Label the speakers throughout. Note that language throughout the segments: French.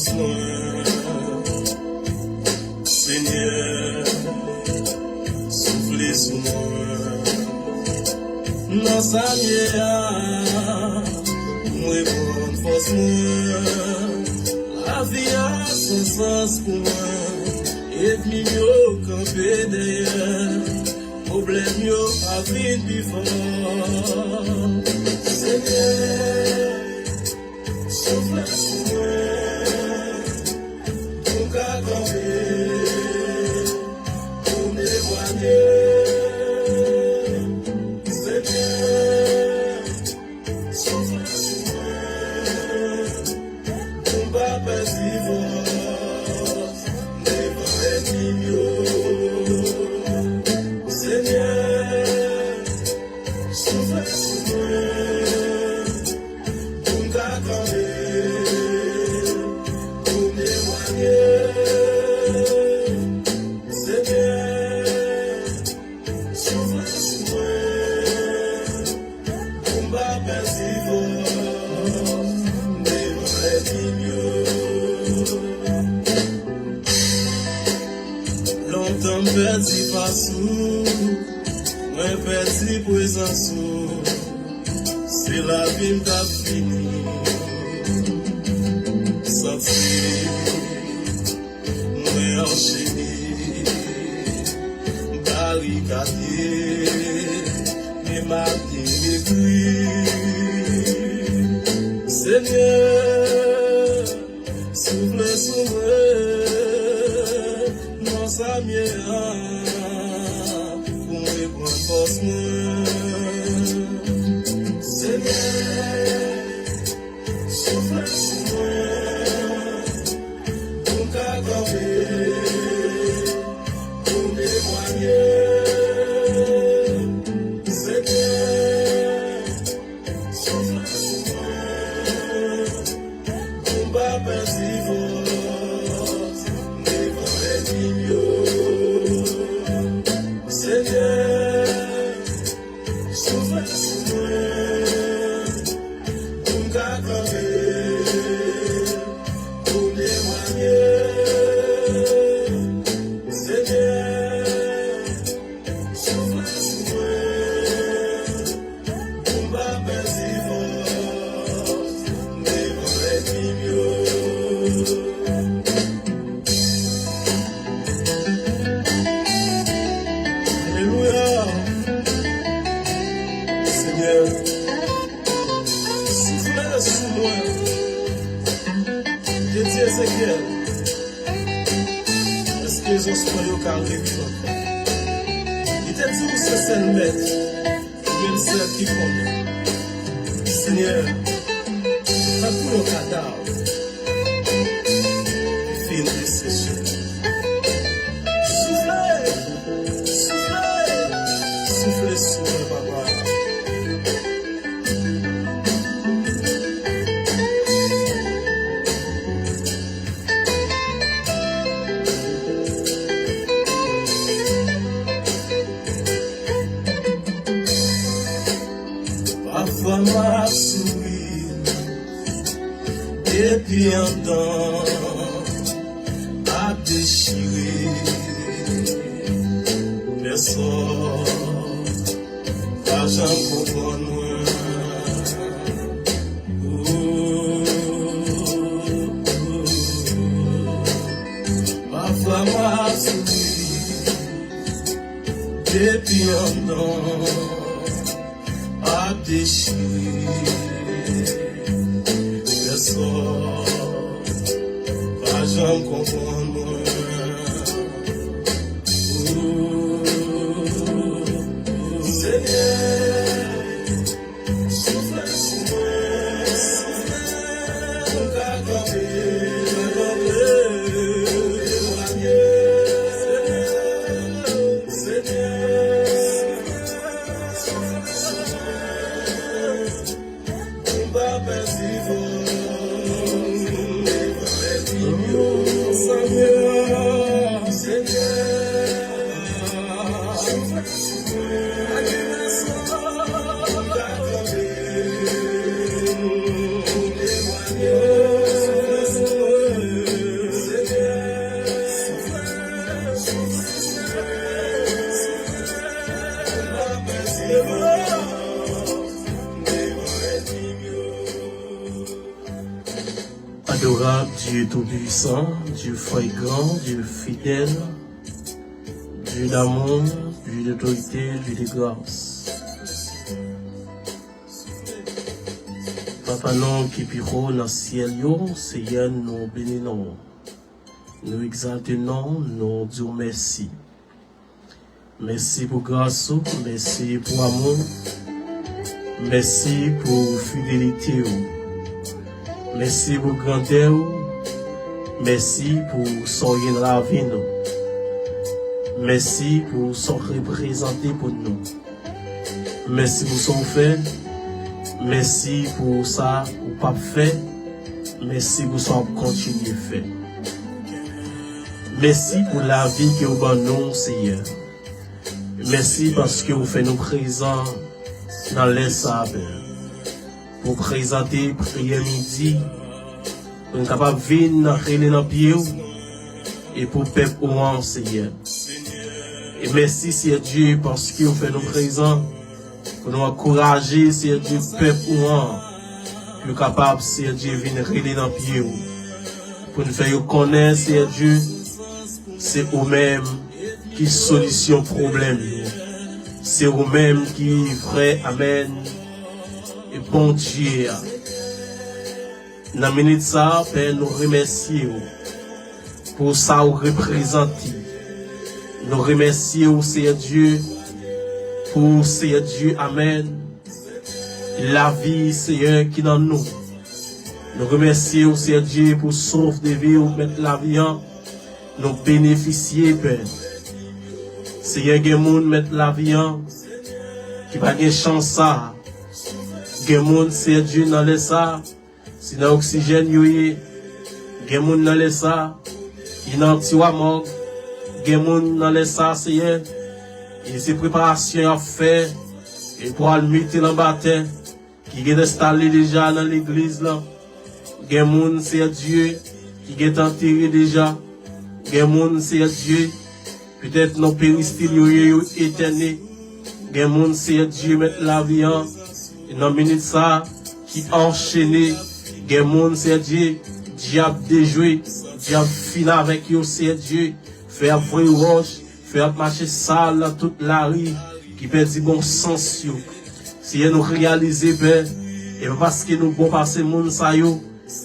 Speaker 1: force moi, Seigneur, soufflez sur moi. Dans sa lumière, moi prendre force moi. La vie a son sens pour moi. Et mieux camper derrière. Problème yo pas vite before. Seigneur, souffle sur moi. Pour qu'à camper, pour m'éloigner. Longtemps perdu pas sous, moi perdu présence, c'est la vie qui a fini. Senti, moi enchaîné, barricadé, mes matins écrits. Seigneur, souffle sur moi. Sa mienne pour me prendre force moi. Seigneur, souffle sur moi pour qu'accorder, pour m'éloigner. Seigneur, souffle sur moi pour pas perdre force. Seigneur, souffle sur moi, pour m'accorder, pour m'éloigner. Seigneur, souffle sur moi, pour ma perdre force, devant les mignons. Souffle sur moi, je dis Ézéchiel, est-ce que les ossements sont carrés? Il t'a dit où c'est celle maître, même celle qui compte. Seigneur, prends tout le cadavre, fais une décision. Soufflez, soufflez, soufflez sur moi, papa. Parfois m'a souri, et puis un temps a déchiré. Personne, pas j'en comprends moi. Parfois m'a souri, et puis un temps déchiré, personne, pas j'en comprends moi. Seigneur, souffle sur moi, pour qu'accorder, Seigneur, souffle sur moi. Samuel. Dieu tout-puissant, Dieu fréquent, Dieu fidèle, Dieu d'amour, Dieu d'autorité, Dieu de grâce. Papa, non, qui piro dans le ciel, Seigneur, nous bénissons, nous exaltons, nous disons merci. Merci pour grâce, merci pour amour, merci pour fidélité, merci pour grandeur, merci pour soigner la vie, merci pour son représenter pour nous, merci pour son fait, merci pour ça ou pas fait, merci pour son continuer fait. Merci pour la vie que vous donnez, Seigneur. Merci parce que vous faites nous présents dans les sables. Pour présenter prière midi, pour nous capables de venir dans le pied et pour peuple au Seigneur. Et merci, Seigneur Dieu, parce que vous faites nous présents pour nous encourager, Seigneur Dieu, peuple ou nous capables, Seigneur Dieu, de venir dans le pied pour nous faire connaître, Seigneur Dieu, c'est vous-même qui solution problème. C'est vous-même qui vrai, amen. Et bon Dieu. Dans la minute ça, Père, nous remercions pour ça vous représentez. Nous remercions, Seigneur Dieu, pour Seigneur Dieu, amen. La vie, Seigneur, qui est dans nous. Nous remercions, Seigneur Dieu, pour sauver des vies, ou mettre la vie en nous bénéficier, Père. Seigneur, il y a des gens qui mettent la vie en, qui n'ont pas de chance ça. Il y a des gens, Seigneur Dieu, dans les ça, si dans l'oxygène, il y a des gens dans les ça, il y a un petit mort, il y a des gens dans les ça, Seigneur, et ces préparations à faire, et pour aller mettre dans le baptême, qui est installé déjà dans l'église là, il y a des gens, Seigneur Dieu, qui est enterré déjà, il y a des gens, Seigneur Dieu, peut-être nos péristyles éternels. Il y a des gens, Seigneur Dieu, mettre la vie en. Et dans la minute ça, qui enchaîné. Il y a des gens, Seigneur Dieu, diable déjoué. Diable fini avec eux, Seigneur Dieu. Faire vrai roche. Faire marcher sale dans toute la rue. Qui perd bon sens. Si nous réalisons, Père, et parce que nous bon passer monde ça yo.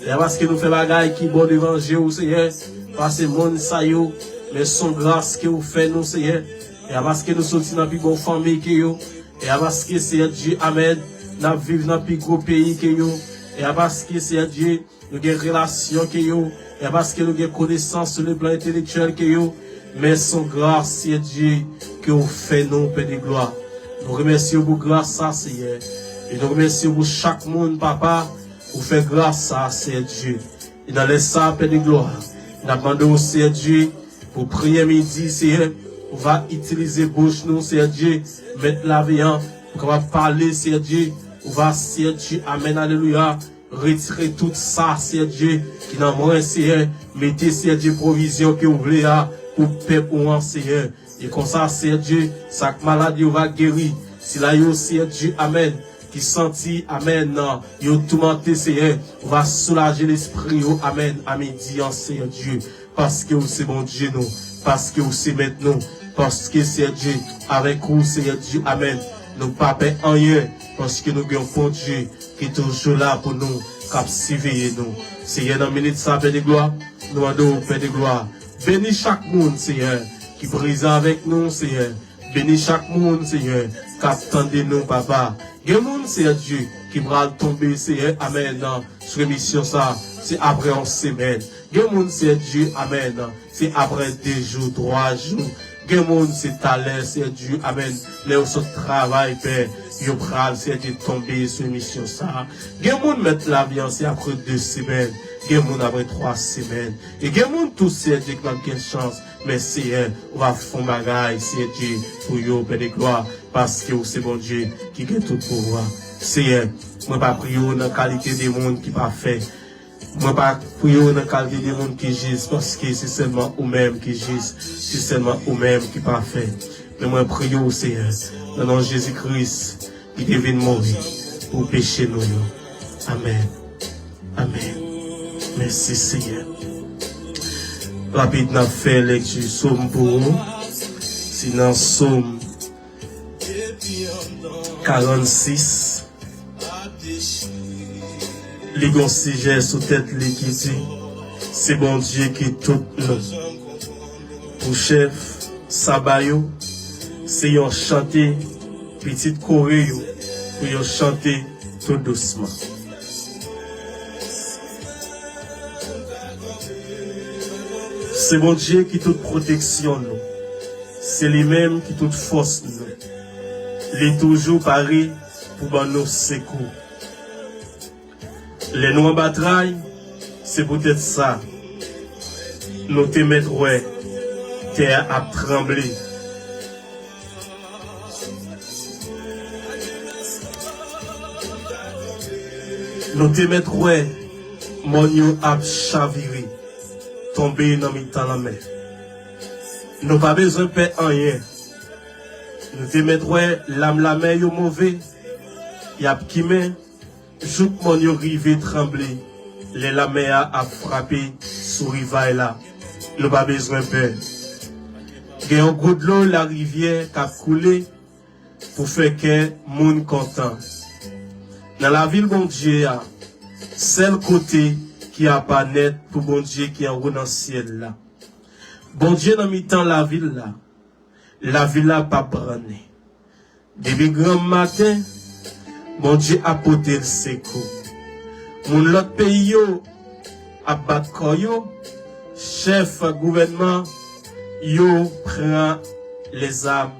Speaker 1: Et parce que nous faisons bagaille qui bon devant Dieu, Seigneur. Passer monde ça yo. Mais son grâce que vous faites, nous, Seigneur. Et parce que nous sommes dans la plus bonne famille que vous. Et parce que, Seigneur Dieu, amen, nous vivons dans le plus gros pays que vous. Et parce que, Seigneur Dieu, nous avons des relations que vous. Et parce que nous avons des connaissances sur le plan intellectuel que vous. Mais son grâce, Seigneur Dieu, que vous faites, nous, Père de gloire. Nous remercions pour grâce, ça, Seigneur. Et nous remercions pour chaque monde, Papa, pour faire grâce, ça, Seigneur Dieu. Et dans les saints, Père de gloire, nous demandons au Seigneur Dieu, pour prier midi, Seigneur, on va utiliser bouche nous, Seigneur Dieu, mettre la viande, pour qu'on va parler, Seigneur Dieu, on va, Seigneur Dieu, amen, alléluia, retirer tout ça, Seigneur Dieu, qui n'a moins, Seigneur, mettez, Seigneur Dieu, provision que vous voulez, pour peuple ou Seigneur, et comme ça, Seigneur Dieu, chaque maladie, on va guérir, si là, yo, Seigneur Dieu, amen, qui sentit, amen, non, yo, tout menté, Seigneur, on va soulager l'esprit, amen, à midi, Seigneur Dieu, parce que c'est bon Dieu, nous. Parce que c'est maintenant. Parce que c'est Dieu. Avec vous, c'est Dieu. Amen. Nous pas en rien. Parce que nous avons bon Dieu qui est toujours là pour nous. Captiver nous. Seigneur, dans la minute, ça, Père de gloire. Nous demandons, Père de gloire. Bénis chaque monde, Seigneur, qui brise avec nous, Seigneur. Bénis chaque monde, Seigneur, qui attendez nous, Papa. Il y a un monde, Seigneur Dieu, qui va tomber, Seigneur. Amen. Sur l'émission, ça, c'est après 11 semaines. Il y a un monde, c'est Dieu, amen. C'est après 2 jours, 3 jours. Il y a un monde, c'est talent, c'est Dieu, amen. Là où ce travail, Père, il y a c'est Dieu tomber sur l'émission, ça. Il y a un monde, mettre la vie, c'est après 2 semaines. Il y a un monde, après 3 semaines. Et il y a un monde, tout, c'est Dieu, qui n'a aucune chance. Mais c'est, on va faire bagaille, c'est Dieu, pour vous, Père de gloire. Parce que c'est bon Dieu, qui a tout pouvoir. C'est, moi, pas prier dans la qualité des mondes qui pas fait. Moi, pas prier dans la qualité des mondes qui gisent, parce que c'est seulement eux-mêmes qui gisent. C'est seulement eux-mêmes qui pas fait. Mais moi, prier au Seigneur, dans le nom de Jésus-Christ, qui devait mourir pour pécher nous. Amen. Amen. Merci Seigneur. Rapide n'a fait lecture somme pour nous. Sinon somme 46. Les grands sujets sous tête les qui dit c'est bon Dieu qui tout nous. Pour chef Sabayo, c'est yon chanter petite choré pour yon chanter tout doucement. C'est bon Dieu qui toute protection nous. C'est lui-même qui toute force nous. Il est toujours paré pour nous secours. Les nous en bataille, c'est peut-être ça. Nous te mettre ouais, terre a tremblé. Nous te mettre ouais, mon a chaviré, tombé dans la mer. Nous pas besoin de faire rien. Nous te mettre ouais, l'âme la mer yo mauvais, y a qui met, jouk mon yo rive tremblé, les la mer a frappé sous rivaille là. Nous pas besoin de peur. Il y a un gros de l'eau, la rivière qui a coulé pour faire que monde content. Dans la ville, bon Dieu, c'est le côté qui a pas net pour bon Dieu qui est en haut dans le ciel là. Bon Dieu, dans le temps la ville là pas branné. Depuis grand matin, bon Dieu a porté le secours. Mon l'autre pays a battu koyo, chef gouvernement yo prend les armes.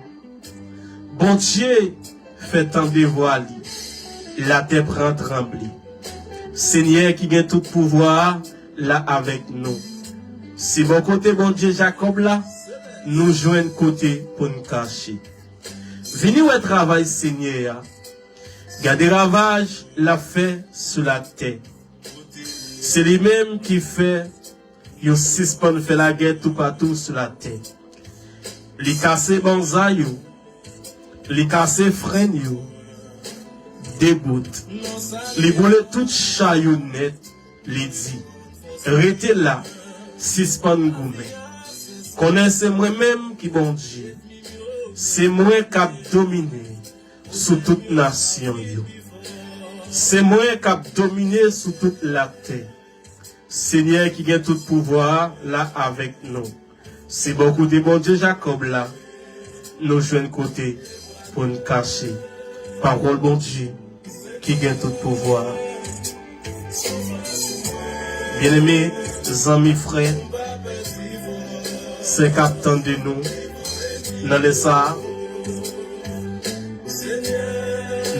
Speaker 1: Bon Dieu fait tant de voix la terre prend trembler. Seigneur qui gagne tout pouvoir là avec nous. Si bon côté bon Dieu Jacob là, nous joignons côté pour nous cacher. Venez au travail Seigneur. Gardez ravage la fait sur la terre. C'est lui-même qui fait yo suspend fait la guerre tout partout sur la terre. Li casse bonza yo, li casse frein yo, débout. Li boule tout chayou net, li dit, rete là, suspend goumé. Connaissez moi-même qui bon Dieu. C'est moi qui a dominé sur toute nation yo. C'est moi qui a dominé sur toute la terre. Seigneur qui a tout pouvoir là avec nous. C'est beaucoup de bon Dieu Jacob là. Nous jouons côté pour nous cacher. Parole bon Dieu qui a tout pouvoir. Bien-aimés, amis, frères, c'est qu'attend de nous. Dans les ça,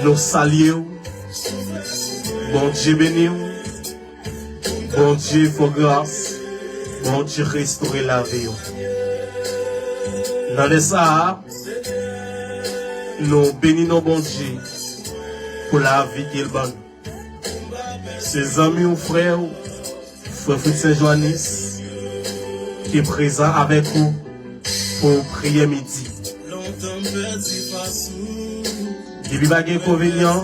Speaker 1: nous saluons. Bon Dieu béni. Bon Dieu pour grâce. Bon Dieu restaurer la vie. Dans les ça, nous bénissons bon Dieu pour la vie qu'il donne. Ses amis ou frères, frère Saint-Joannis, qui est présent avec vous pour prier midi. Depuis pas d'inconvénient,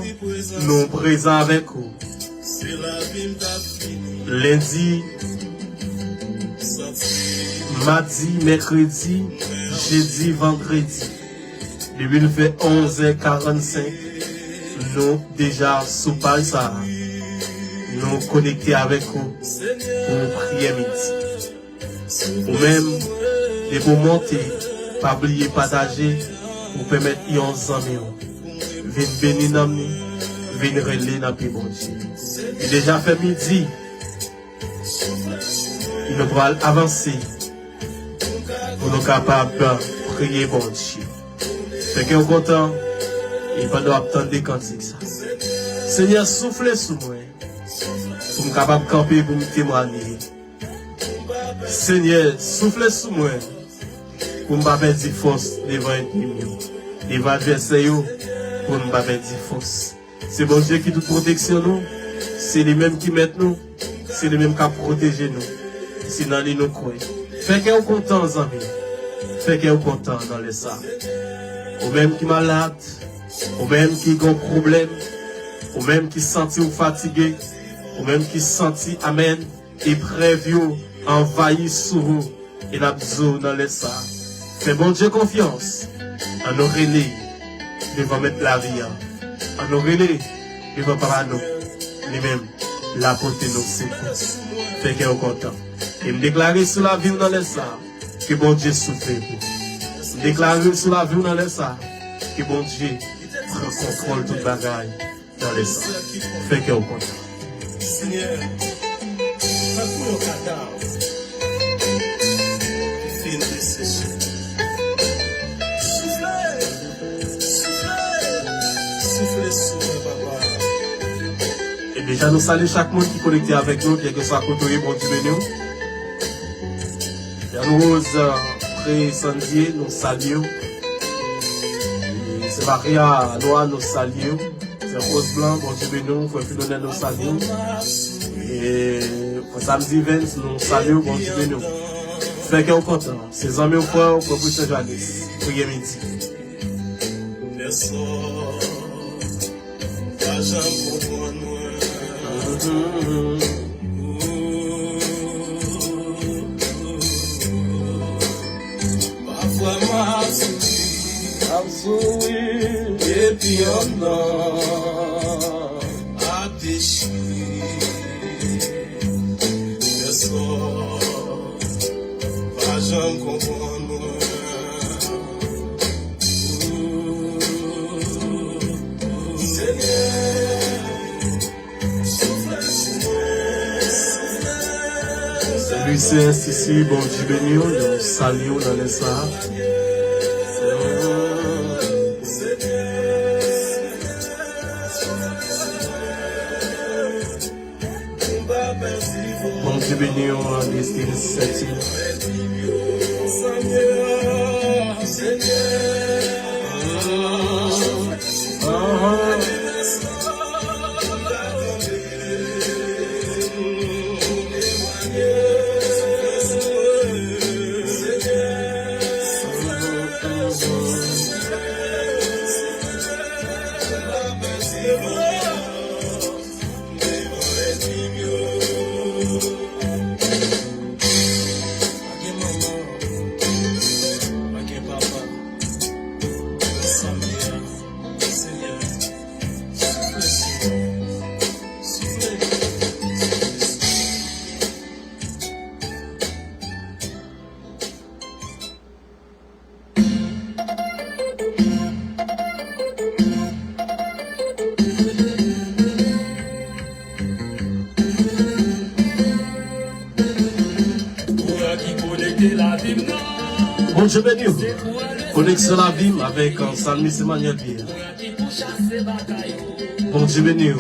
Speaker 1: nous présents avec vous. Lundi, mardi, mercredi, jeudi, vendredi. Depuis nous fait 11h45, nous déjà sous page ça. Nous connecter avec vous pour prier midi. Ou même, et pour monter, pas oublier partager, pour permettre à nos amis, venir bénir dans nous, venir relayer dans le bon Dieu. Il déjà fait midi, il nous va avancer pour nous capables de prier bon Dieu. Fait qu'on est content, il va nous attendre des cantiques. Seigneur, soufflez sur moi. Pour me capable de camper, pour me témoigner. Seigneur, soufflez sur moi. Pour me perdre de force devant l'ennemi. Devant l'adversaire, pour me perdre de force. C'est bon Dieu qui nous protection nous. C'est lui-même qui met nous. C'est lui-même qui a protégé nous. C'est dans lui nous croyons. Fait qu'on est content, amis. Fait qu'on est content dans les salles. Ou même qui est malade. Ou même qui a un problème. Ou même qui se sent fatigué. Ou même qui se sent, amen, épreuve envahit sur vous et la besoin dans les ça. Fais bon Dieu confiance. En Aurélie, devant mettre la vie. En Aurélie, devant parler nous. Lui-même, la porter nous secours. Fait qu'elle est content. Et me déclarer sur la vie dans les ça. Que bon Dieu souffle pour. Me déclarer sur la vie dans les ça. Que bon Dieu prend contrôle toute bagaille dans les ça. Fait qu'elle est content. Seigneur, pour le cadavre. Et déjà nous saluons chaque monde qui est connecté avec nous, quel que soit côté, bon Dieu béni. Nous pré-sandier, nous saluons. C'est Maria Noah, nous saluons. C'est Rose Blanc, bon Dieu béni, Frère Philonel, nous saluons. Et pour samedi 20, nous saluons, bon Dieu béni. Fait qu'on est content. Ses amis au frère, pour Saint-Janice. Priez midi. Parfois m'a souri et puis on a déchiré le sort. Pas jamais comprendre. Lui c'est ici, bon Dieu béni, nous saluons dans les salles. Bon Dieu béni, on a destinée cette Bon Dieu béni, connexion la vie avec Salmis Emmanuel Pierre. Bon Dieu béni,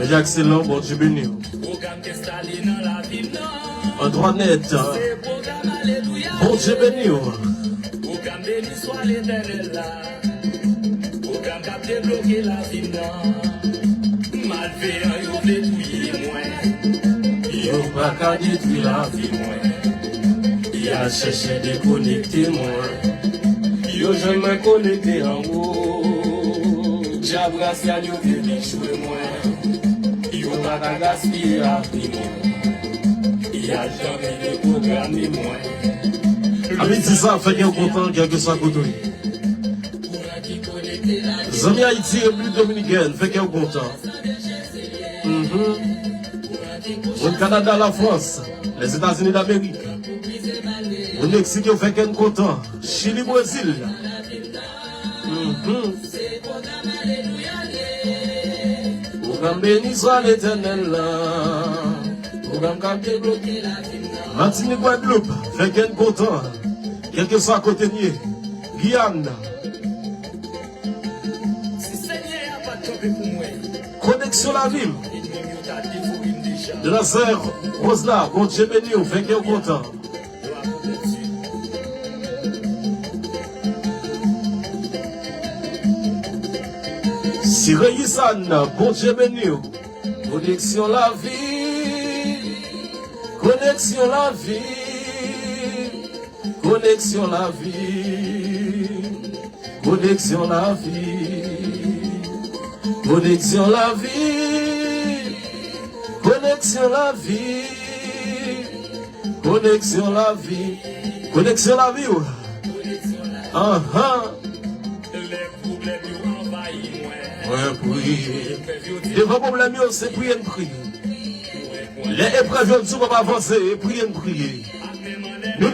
Speaker 1: Jacques Célon, bon Dieu béni. Un droit net, bon Dieu béni. Pas détruire la vie, il a cherché de connecter moi. Yo jamais connecté en haut. Diable gracieux yo veut déchouer moi. Yo pas gaspiller la vie moi. Il a jamais de programmer moi. Avec ça fait qu'il est content quelque soit côté. Zami Haïti et plus dominicaine fait qu'il est content. Au Canada, la France, les États-Unis d'Amérique, au Mexique, au fait qu'un content, Chili, Brésil. Programme béni soit l'Éternel, programme capté bloqué. Martinique, Guadeloupe, fait qu'un content, quel que soit côté nier, Guyane. Connexion la ville. De la sœur Rosla, bon Dieu béni, on fait qu'elle est content. Siré Yissan, bon Dieu béni, connexion la vie, connexion la vie, connexion la vie, connexion la vie, connexion la vie. Connexion la vie. Connexion la vie. Connexion la vie. Les problèmes envahissent moi. Ouais, prier. Devant problème, c'est prier, prier. Les épreuves, nous pas avancer, prier, prier. Nous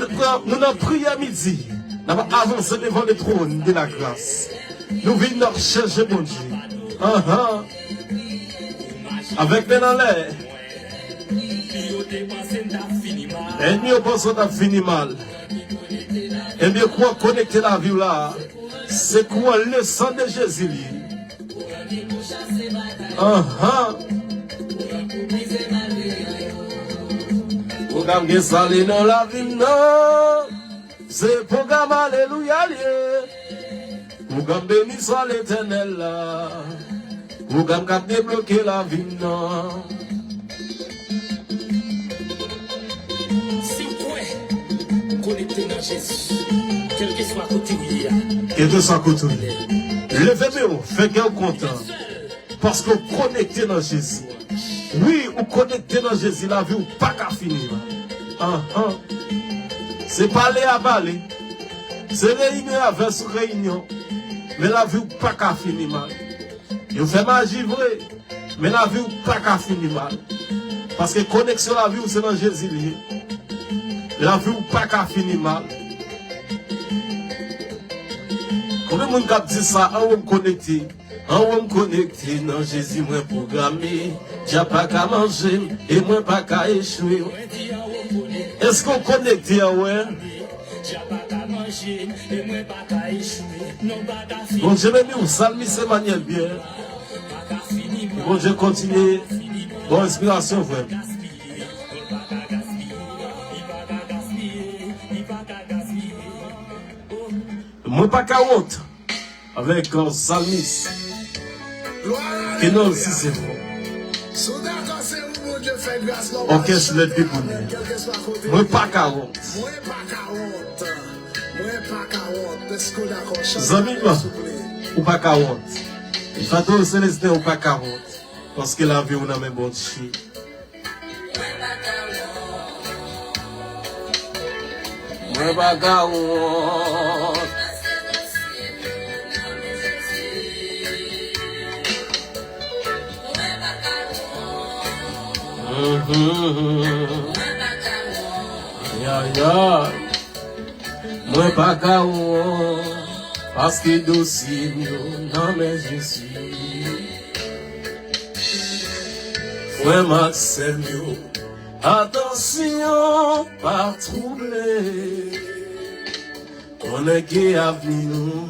Speaker 1: avons prié à midi. Nous avons avancé devant le trône de la grâce. Nous venons chercher mon Dieu. Avec les dans l'air. Et nous pensons que fini mal. Et bien, quoi connecter la vie là? C'est quoi le sang de Jésus? Programme qui salé dans la vie, non. C'est programme alléluia. Programme béni soit l'éternel là. Programme qui a débloqué la vie, non. Si vous pouvez connecter dans Jésus, quel que soit côté où il y a. Quel que soit côté où il y a. Levez-vous, faites qu'un content. Parce que vous connectez dans Jésus. Oui, vous connectez dans Jésus, la vie ou pas qu'à finir. C'est parler à parler. C'est réunion avec réunion. Mais la vie ou pas qu'à finir mal. Vous faites magie vrai. Mais la vie ou pas qu'à finir mal. Parce que connexion la vie ou c'est dans Jésus. La vie ou pas qu'à finir mal. Combien de monde qui dit ça, on va me connecter. On va me connecter dans Jésus, moi programmé. J'ai pas qu'à manger et moi pas qu'à échouer. Est-ce qu'on connecte, ouais? J'ai pas qu'à manger et moi pas qu'à échouer. Bon Dieu, même où salmi c'est manière bien. Bon Dieu, continue. Bonne inspiration, frère. Moi pas qu'à honte. Avec un salmis. Et non, si c'est faux. Ok, je l'ai dit pour nous. Moi pas qu'à honte. Zami, ou pas qu'à honte. Il faut tout célester ou pas qu'à honte. Parce que la vie, on a même bon chi. Moi pas qu'à honte. Moi pas qu'à honte. Parce que dossier non mais je suis. Frère Maxime, attention, pas troubler. On est qui a venu nous.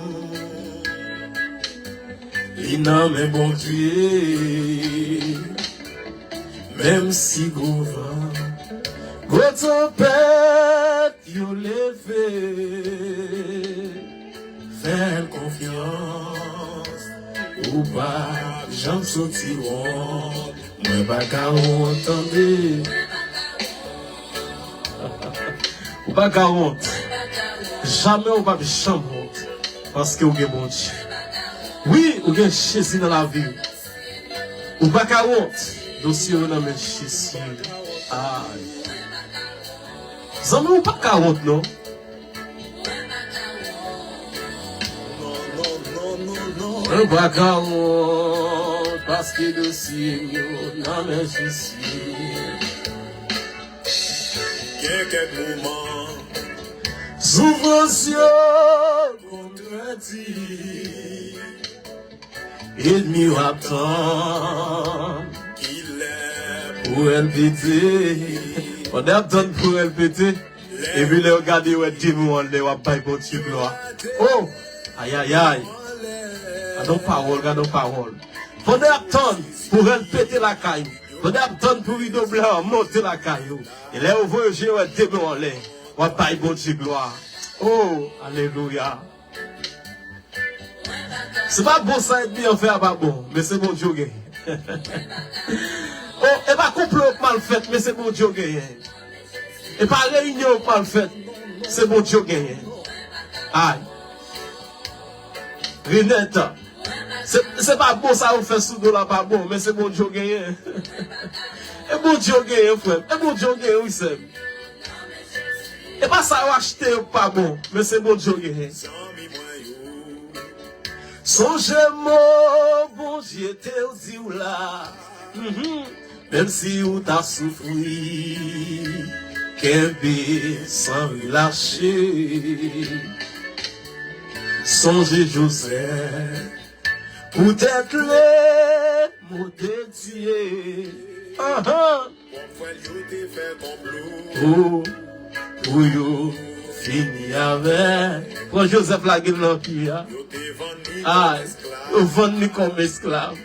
Speaker 1: Il n'a mais bon Dieu. Même si gros vent, gros tempête, you levé. Fais confiance, ou pas, j'en sortiront. Moi pas qu'à entendre. Ou pas qu'à honte. Jamais ou pas jamais honte. Parce que vous avez bon Dieu. Oui, vous avez Jésus dans la vie. Ou pas qu'à honte. Dossier on a mis Jésus. Aïe. Jamais ou pas qu'à honte, non? Ou pas qu'à honte. Parce que dossier on a mis Jésus. Quelques moments, souffrance, contradit, ennemi attend qu'il est pour elle péter. On attend pour elle péter, et puis les regarder où est démon, les va pas pour Dieu gloire. Oh, aïe aïe aïe. Gardons parole, gardons parole. Faut attendre pour elle péter la caille. Faut attendre pour lui doubler, monter la caillou. Et là, on voit Dieu est démon, les va pas pour Dieu gloire. Oh, alléluia. C'est pas bon ça être bien fait, pas bon, mais c'est bon Dieu gagne. Oh, et pas complot mal fait, mais c'est bon Dieu gagne. Et pas réunion mal fait, c'est bon Dieu gagne. Aïe. Renette, c'est pas bon ça on fait sous dos là, pas bon, mais c'est bon Dieu gagne. Et Et bon Dieu gagne, frère. Et bon Dieu gagne, oui, c'est. Et pas ça, acheter pas bon, mais c'est bon Dieu gagne. Songez-moi, bon Dieu, te dit ou là. Même si ou t'as souffri, qu'un bé sans relâcher. Songez Joseph, peut-être les mots de Dieu. Pour yo fini avec. Pour Joseph la gueule dans qui a. Ah, vendu comme esclave.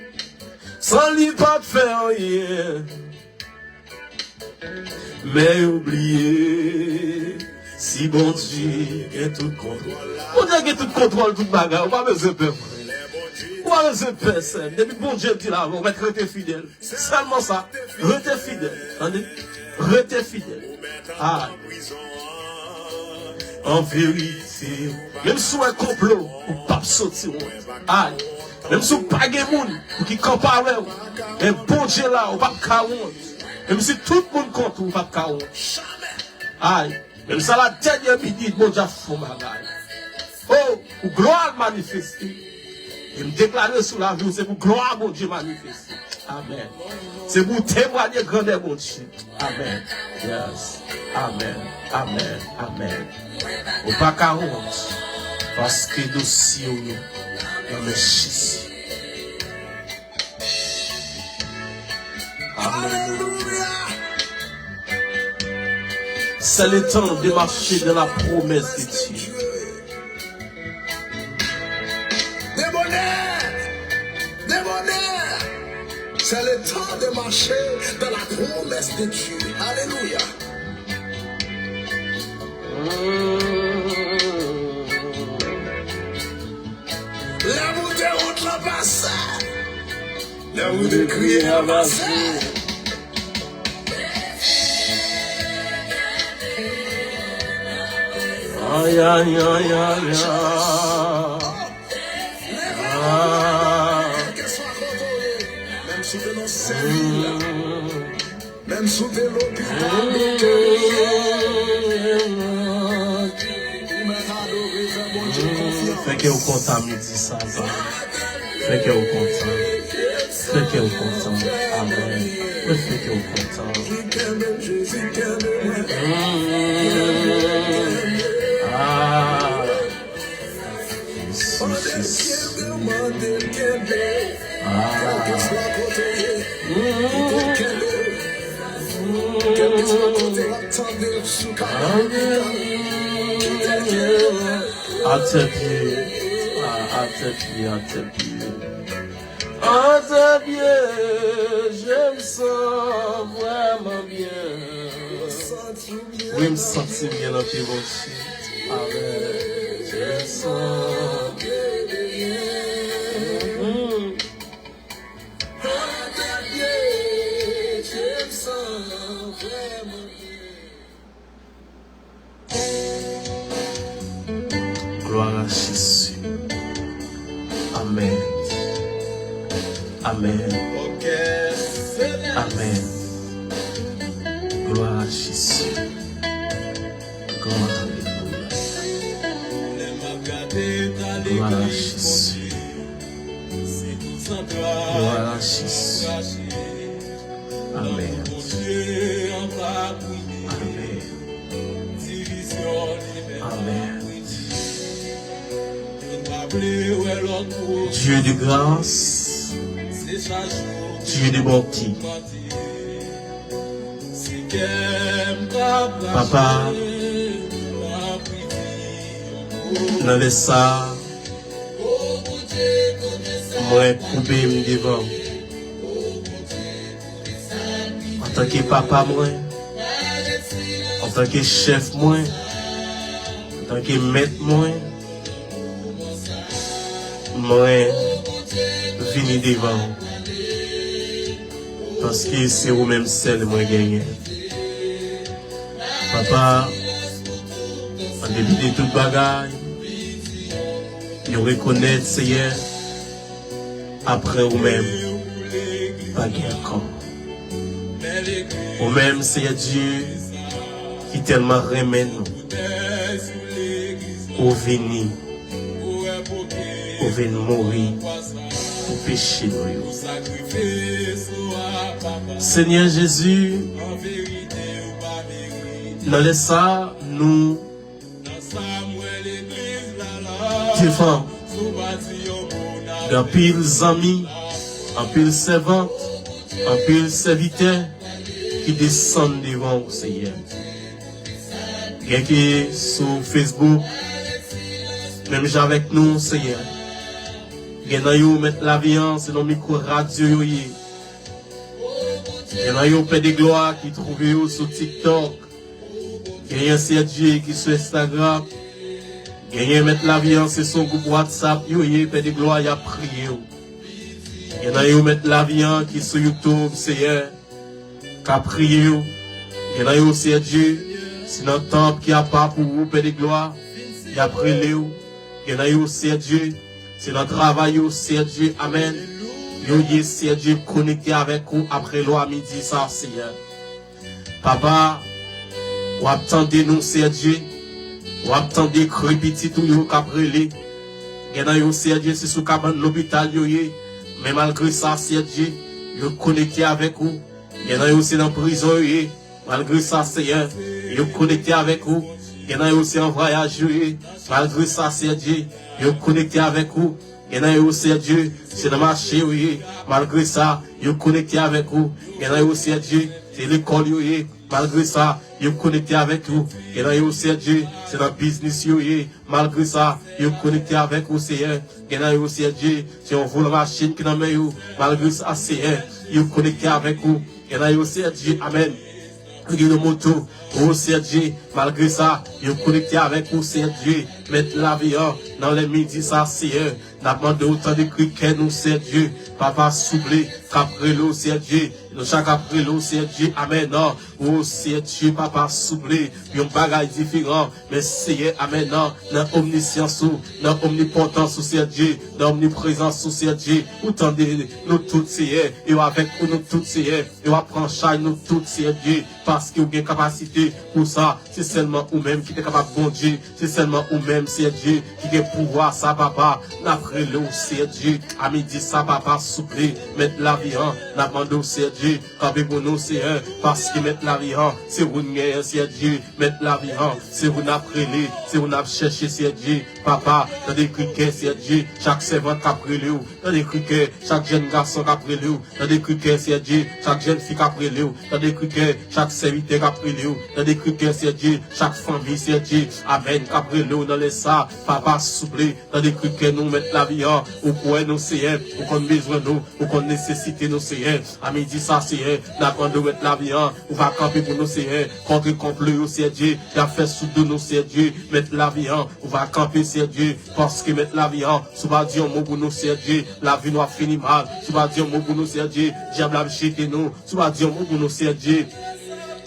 Speaker 1: Sans lui pas de faire rien. Mais oubliez, si bon Dieu est tout contrôle. Bon Dieu est tout contrôle, tout bagarre. On va besoin de peur. On va besoin de personne. Depuis bon Dieu dit là, on va être fidèle. C'est seulement ça. Restez fidèle. Attendez. Restez fidèle. Ah. En vérité, même sous un complot, ou pas sortir. Aïe. Même si vous pas de monde qui compare, et bon Dieu là, ou pas de caron. Même si tout le monde compte, ou pas de caron. Aïe. Même si la dernière midi, bon Dieu fait ma gaille. Oh, pour gloire manifester. Et me déclarer sur la vie, c'est pour gloire mon Dieu manifester. Amen. C'est pour témoigner grandeur mon Dieu. Amen. Yes. Amen. Amen. Amen. Ou pas qu'à honte. Parce que dossier ou non. On est chissé. Alléluia. C'est le temps de marcher dans la promesse de Dieu.
Speaker 2: C'est le temps de marcher dans la promesse de Dieu. Alléluia. La route de route la passe. La route de crier la passe.
Speaker 1: Aïe, aïe, aïe, aïe,
Speaker 2: Même sous de nos cellules, même sous de l'hôpital,
Speaker 1: fait que vous content, me dit ça. Fait que vous content. Fait que vous content. Amen. Fait que vous content. Ah. À tes pieds, à tes pieds, à tes pieds. À tes pieds, je me sens vraiment bien. Oui, je me sens bien dans tes rochers. Amen. Je me sens bien. Gloire à Jésus. Amen. Amen. Amen. Gloire à Jésus. Gloire à Gloire à Jésus. Gloire à Jésus. Amen. Amen. Amen. Dieu de grâce, Dieu de bonté. Papa, dans les ça, moi couper devant. En tant que papa, moi, en tant que chef, moi, en tant que maître, moi, vini devant. Parce que c'est vous-même seul moi gagné. Papa, en dépit de toute bagaille, je reconnais Seigneur, après vous-même, pas encore. Ou même, Seigneur Dieu, qui tellement remet nous. Ou venir. Ou venir mourir. Pour pécher nous. Seigneur Jésus, dans les ça, nous devant d'un pile amis, un pile servant, un pile serviteur qui descendent devant vous, Seigneur. Quelqu'un qui est sur Facebook, même avec nous, Seigneur. Quelqu'un qui mettre la viande, c'est dans le micro radio. Quelqu'un qui fait des gloires qui trouvent sur TikTok. Quelqu'un Dieu qui sur Instagram. Quelqu'un mettre la viande, c'est son groupe WhatsApp. Il fait des gloires, il a prié. Quelqu'un qui mettre la viande qui sur YouTube, Seigneur. Qui a prié. Quelqu'un qui aussi Dieu. C'est notre temple qui a pas pour vous, Père de gloire. Il a prié. Il y en a aussi Dieu. C'est notre travail aussi Dieu. Amen. Il y a Dieu connecté avec vous après l'eau à midi, ça, Seigneur. Papa, vous attendez nous, c'est Dieu. Vous attendez crépiti tout le monde après lui. Il y en a aussi Dieu, c'est sous l'hôpital. Mais malgré ça, c'est Dieu. Vous connecté avec vous. Il y en a aussi dans la prison. Malgré ça, Seigneur. Vous connecté avec vous. Il y en a aussi en voyage. Malgré ça, c'est Dieu. Vous connecté avec vous. Il y en a aussi Dieu. C'est dans le marché. Malgré ça, vous connecté avec vous. Il y en a aussi Dieu. C'est l'école. Malgré ça, vous connecté avec vous. Il y en a aussi Dieu. C'est dans le business. Malgré ça, vous connecté avec vous, Seigneur. Il y en a aussi Dieu. C'est on voit la machine qui est dans le main. Malgré ça, Seigneur. Vous connecté avec vous. Il y en a aussi Dieu. Amen. Le moto, oh c'est Dieu, malgré ça, vous connecté avec vous, c'est Dieu, mettre la vie dans les midis, ça c'est eux, n'a demandé autant de criquets, nous c'est Dieu, papa soublé, qu'après l'eau c'est Dieu, nous chaque après l'eau c'est Dieu, amen, non, oh c'est Dieu, papa soublé, yon bagay différent, mais c'est amen, non, dans omniscience, dans omnipotence, c'est Dieu, dans omniprésence, c'est Dieu, autant de nous tous c'est et avec nous tous c'est et on prend charge nous tous c'est Dieu, parce que vous avez capacité pour ça, c'est seulement vous-même qui êtes capable de bon Dieu, c'est seulement vous-même, c'est Dieu qui a pouvoir ça, papa, d'après l'eau, c'est Dieu, à midi, ça, papa, souple, mettre la vie en, n'a demandé c'est Dieu, quand pour nous, c'est un, parce que mettre la vie en, c'est vous, c'est Dieu, mettre la vie en, c'est vous, n'après les, c'est vous, n'a cherché, c'est Dieu, papa, dans des criquets, c'est Dieu, chaque servant qui a pris le, dans des criquets, chaque jeune garçon qui a pris le, dans des criquets, c'est Dieu, chaque jeune fille qui a pris le, dans des criquets, chaque serviteur qui a pris le, dans des criquets, c'est Dieu, chaque famille, c'est Dieu, amen, qui a pris le, dans les ça, papa, souple, dans des criquets, nous mettre la vie en, ou quoi nous, c'est un, ou qu'on besoin nous, ou qu'on nécessite nous, c'est un, à midi, ça, c'est un, n'a pas de mettre la vie en, ou va camper pour nous, c'est un, contre complot, c'est Dieu, il a fait sous nous, c'est Dieu, mettre la vie en, ou va camper, c'est Dieu, parce que mettre la vie en, si va dire un mot pour nous, c'est Dieu, la vie nous a fini mal, si va dire un mot pour nous, c'est Dieu, diable a jeté nous, si va dire un mot pour nous, c'est Dieu,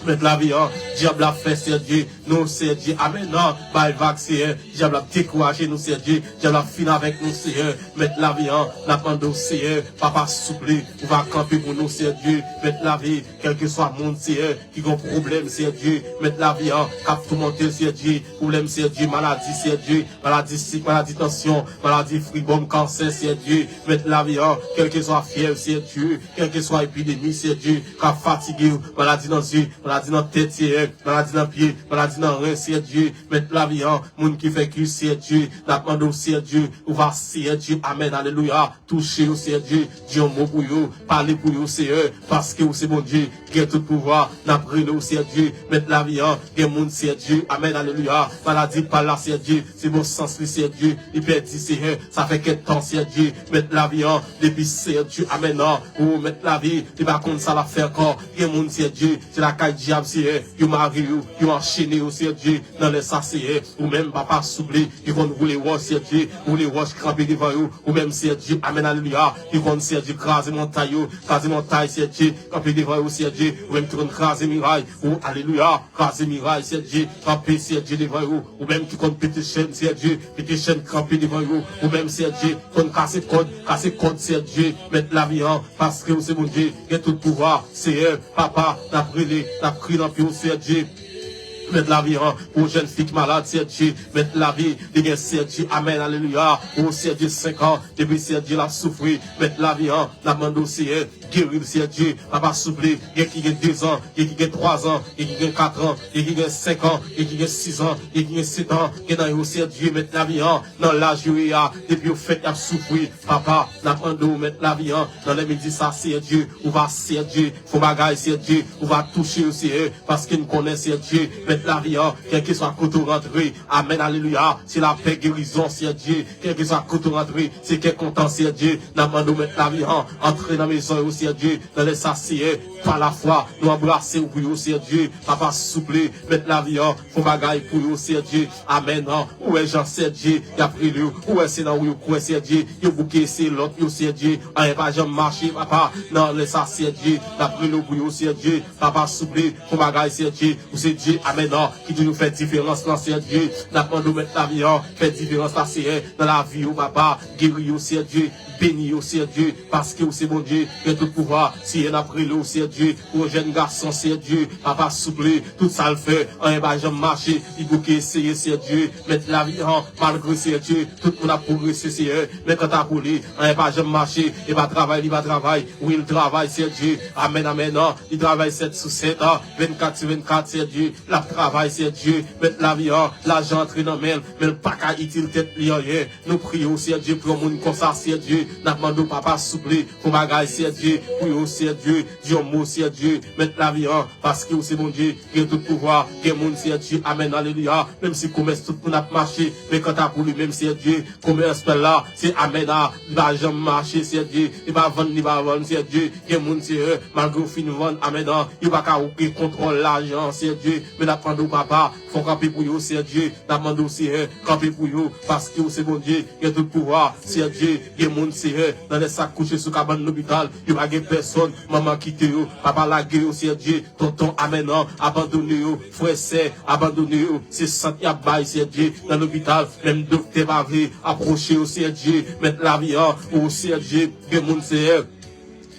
Speaker 1: mettre la vie en, diable a fait, c'est Dieu, nous, c'est Dieu, amen, non, bah, il va, c'est diable a découragé nous, c'est Dieu, diable a fini avec nous, c'est mettre la vie en, la bande, c'est papa souple, on va camper pour nous, c'est Dieu, mettre la vie, quel que soit le monde, c'est qui a un problème, c'est Dieu, mettre la vie en, cap tout monter, c'est Dieu, problème, c'est Dieu, maladie, c'est Dieu, maladie cycle, maladie tension, maladie fribome, cancer, c'est Dieu, mettre la vie en, quel que soit fièvre, c'est Dieu, quel que soit épidémie, c'est Dieu, cap fatigué, maladie dans les yeux, maladie dans la tête, c'est maladie dans le pied, maladie dans le rein, c'est Dieu, mettre la vie en, monde qui fait que c'est Dieu, la demande c'est Dieu, ou va c'est Dieu, amen, alléluia, toucher au c'est Dieu, dire un mot pour vous, parler pour vous, c'est eux, parce que c'est bon Dieu, qui a tout pouvoir, n'après nous c'est Dieu, mettre la vie en, des monde c'est Dieu, amen, alléluia, maladie par là c'est Dieu, c'est bon sens c'est Dieu, il perd c'est eux, ça fait quel temps c'est Dieu, mettre la vie en, depuis c'est Dieu, amen, non, ou mettre la vie, il va contre ça la faire encore, des monde c'est Dieu, c'est la caille
Speaker 3: diable, c'est yo mari, yo enchaîné, c'est Dieu, dans les sacés, ou même papa soublé, ils vont rouler roches, c'est Dieu, rouler roches, cramper devant eux, ou même c'est Dieu, amen, alléluia, ils vont c'est Dieu, craser montagne, c'est Dieu, camper devant eux, c'est Dieu, ou même qui vont craser miraille, ou alléluia, craser miraille, c'est Dieu, camper, c'est Dieu devant eux, ou même qui vont péter chaîne, c'est Dieu, péter chaîne, camper devant eux, ou même c'est Dieu, qu'on casser code, c'est Dieu, mettre la vie en, parce que c'est mon Dieu, il y a tout pouvoir, c'est eux, papa, n'a brûlé, n'a pris dans le pied, c'est Dieu. Mettre la vie pour jeune fille malade, c'est Dieu. Mettre la vie, les gars, c'est Dieu. Amen, alléluia. Pour c'est Dieu 5 ans, depuis c'est Dieu l'a souffert. Mettre la vie la main dossier, guérir, c'est Dieu. Papa souffler, il y a qui a 2 ans, il y a qui a 3 ans, il y a qui a 4 ans, il y a qui a 5 ans, il y a qui a 6 ans, il y a qui a 7 ans, il y a qui a Dieu. Mettre la vie dans l'âge, depuis au fait, il a souffert. Papa, la main d'eau, mettre la vie dans les médias, ça, c'est Dieu. On va, c'est Dieu. Faut bagaille, c'est Dieu. On va toucher aussi, parce qu'il nous connaît, c'est Dieu. Mettre la vie, quel que soit côté rentré, amen, alléluia, c'est la paix, guérison, c'est Dieu, quel que soit côté rentré, c'est quel content, c'est Dieu, n'a pas nous mettre la vie, entrer dans la maison, aussi Dieu, dans les saciés, par la foi, nous embrasser, pour vous, c'est Dieu, papa souple, mettre la vie, faut bagaille pour vous, c'est Dieu, amen, où est Jean, c'est Dieu, il a pris le, où est c'est dans où quoi, c'est Dieu, il a bouqué, c'est l'autre, c'est Dieu, un pas jamais marché, papa, non, les saciés, Dieu, il a pris le pour vous, c'est Dieu, papa souple, faut bagaille, c'est Dieu, ou c'est Dieu, amen, qui nous fait différence dans ce Dieu, n'a pas nous mettre la vie, fait différence dans la vie, papa, guéri au Dieu, béni au Dieu, parce que c'est bon Dieu, il y a tout pouvoir, si il a pris le Dieu, pour un jeune garçon, c'est Dieu, papa souple, tout ça le fait, un pas jamais marché, il faut essayer, c'est Dieu, mettre la vie, malgré c'est Dieu, tout le monde a progressé, c'est Dieu, mais quand t'as roulé, un pas jamais marché, il va travailler, oui, il travaille, c'est Dieu, amen, amen, il travaille 7 sur 7, 24 sur 24, c'est Dieu, la travail, c'est Dieu, mettre la vie, l'argent entre dans mais pas qu'à utile tête liée, nous prions, c'est Dieu, pour mon comme ça, c'est Dieu, n'a demandé papa souple, pour bagaille, c'est Dieu, pour c'est Dieu, Dieu mot, c'est Dieu, mettre la vie, parce que c'est mon Dieu, qui a tout pouvoir, qui est mon, c'est Dieu, amen, alléluia, même si commerce tout le monde a marché, mais quand t'as pour lui, même c'est Dieu, commerce là, c'est amen, il va jamais marcher, c'est Dieu, il va vendre, c'est Dieu, qui est mon, c'est eux, malgré au fin de vendre, amen, il va qu'à contrôle l'argent, c'est Dieu, mais la prendre papa, faut camper pour vous, c'est Dieu, la demande aussi, camper pour vous, parce que c'est bon Dieu, il y a tout pouvoir, c'est Dieu, il y a mon, c'est dans les sacs couchés sous cabane de l'hôpital, il n'y a pas personne, maman quitte vous, papa la gueule, c'est Dieu, tonton, amen, abandonné vous, frère, c'est abandonné vous, c'est santé à bail, c'est Dieu, dans l'hôpital, même docteur va venir, approcher au c'est Dieu, mettre la vie, au c'est Dieu, il y a mon, c'est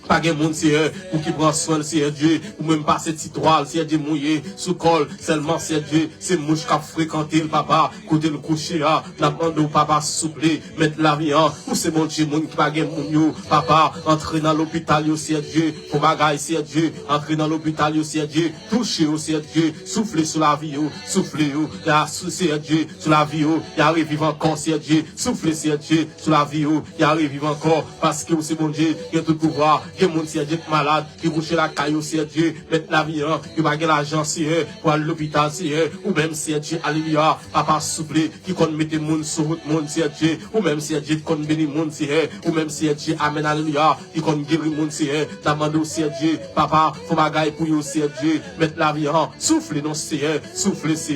Speaker 3: pas de monde, c'est pour qui prend soin, c'est Dieu, ou même pas cette toile, c'est Dieu mouillé, sous col, seulement c'est Dieu, c'est mouche qui a fréquenté le papa, côté le coucher, n'a pas de papa souple, mettre la vie, ou c'est mon Dieu, monde qui pas de monde, papa, entrer dans l'hôpital, c'est Dieu, pour bagaille, c'est Dieu, entrer dans l'hôpital, c'est Dieu, toucher, c'est Dieu, souffler sur la vie, souffler, il y a c'est Dieu, sur la vie, il y a revivre encore, c'est Dieu, souffler, c'est Dieu, sur la vie, il y a revivre encore, parce que c'est mon Dieu, il y a tout pouvoir, il y a mon Dieu malade, qui couche la caillou, c'est Dieu, mettre la vie, il va gagner l'argent, c'est pour aller à l'hôpital, c'est ou même c'est Dieu, alléluia, papa souple, qui compte mettre monde sur votre monde, c'est Dieu, ou même c'est Dieu, qui compte bénir monde, c'est ou même c'est Dieu, amen, alléluia, qui compte guérir monde, c'est demande au c'est Dieu, papa, faut bagaille pour vous, c'est Dieu, mettre la vie, souffle, non, c'est souffle, c'est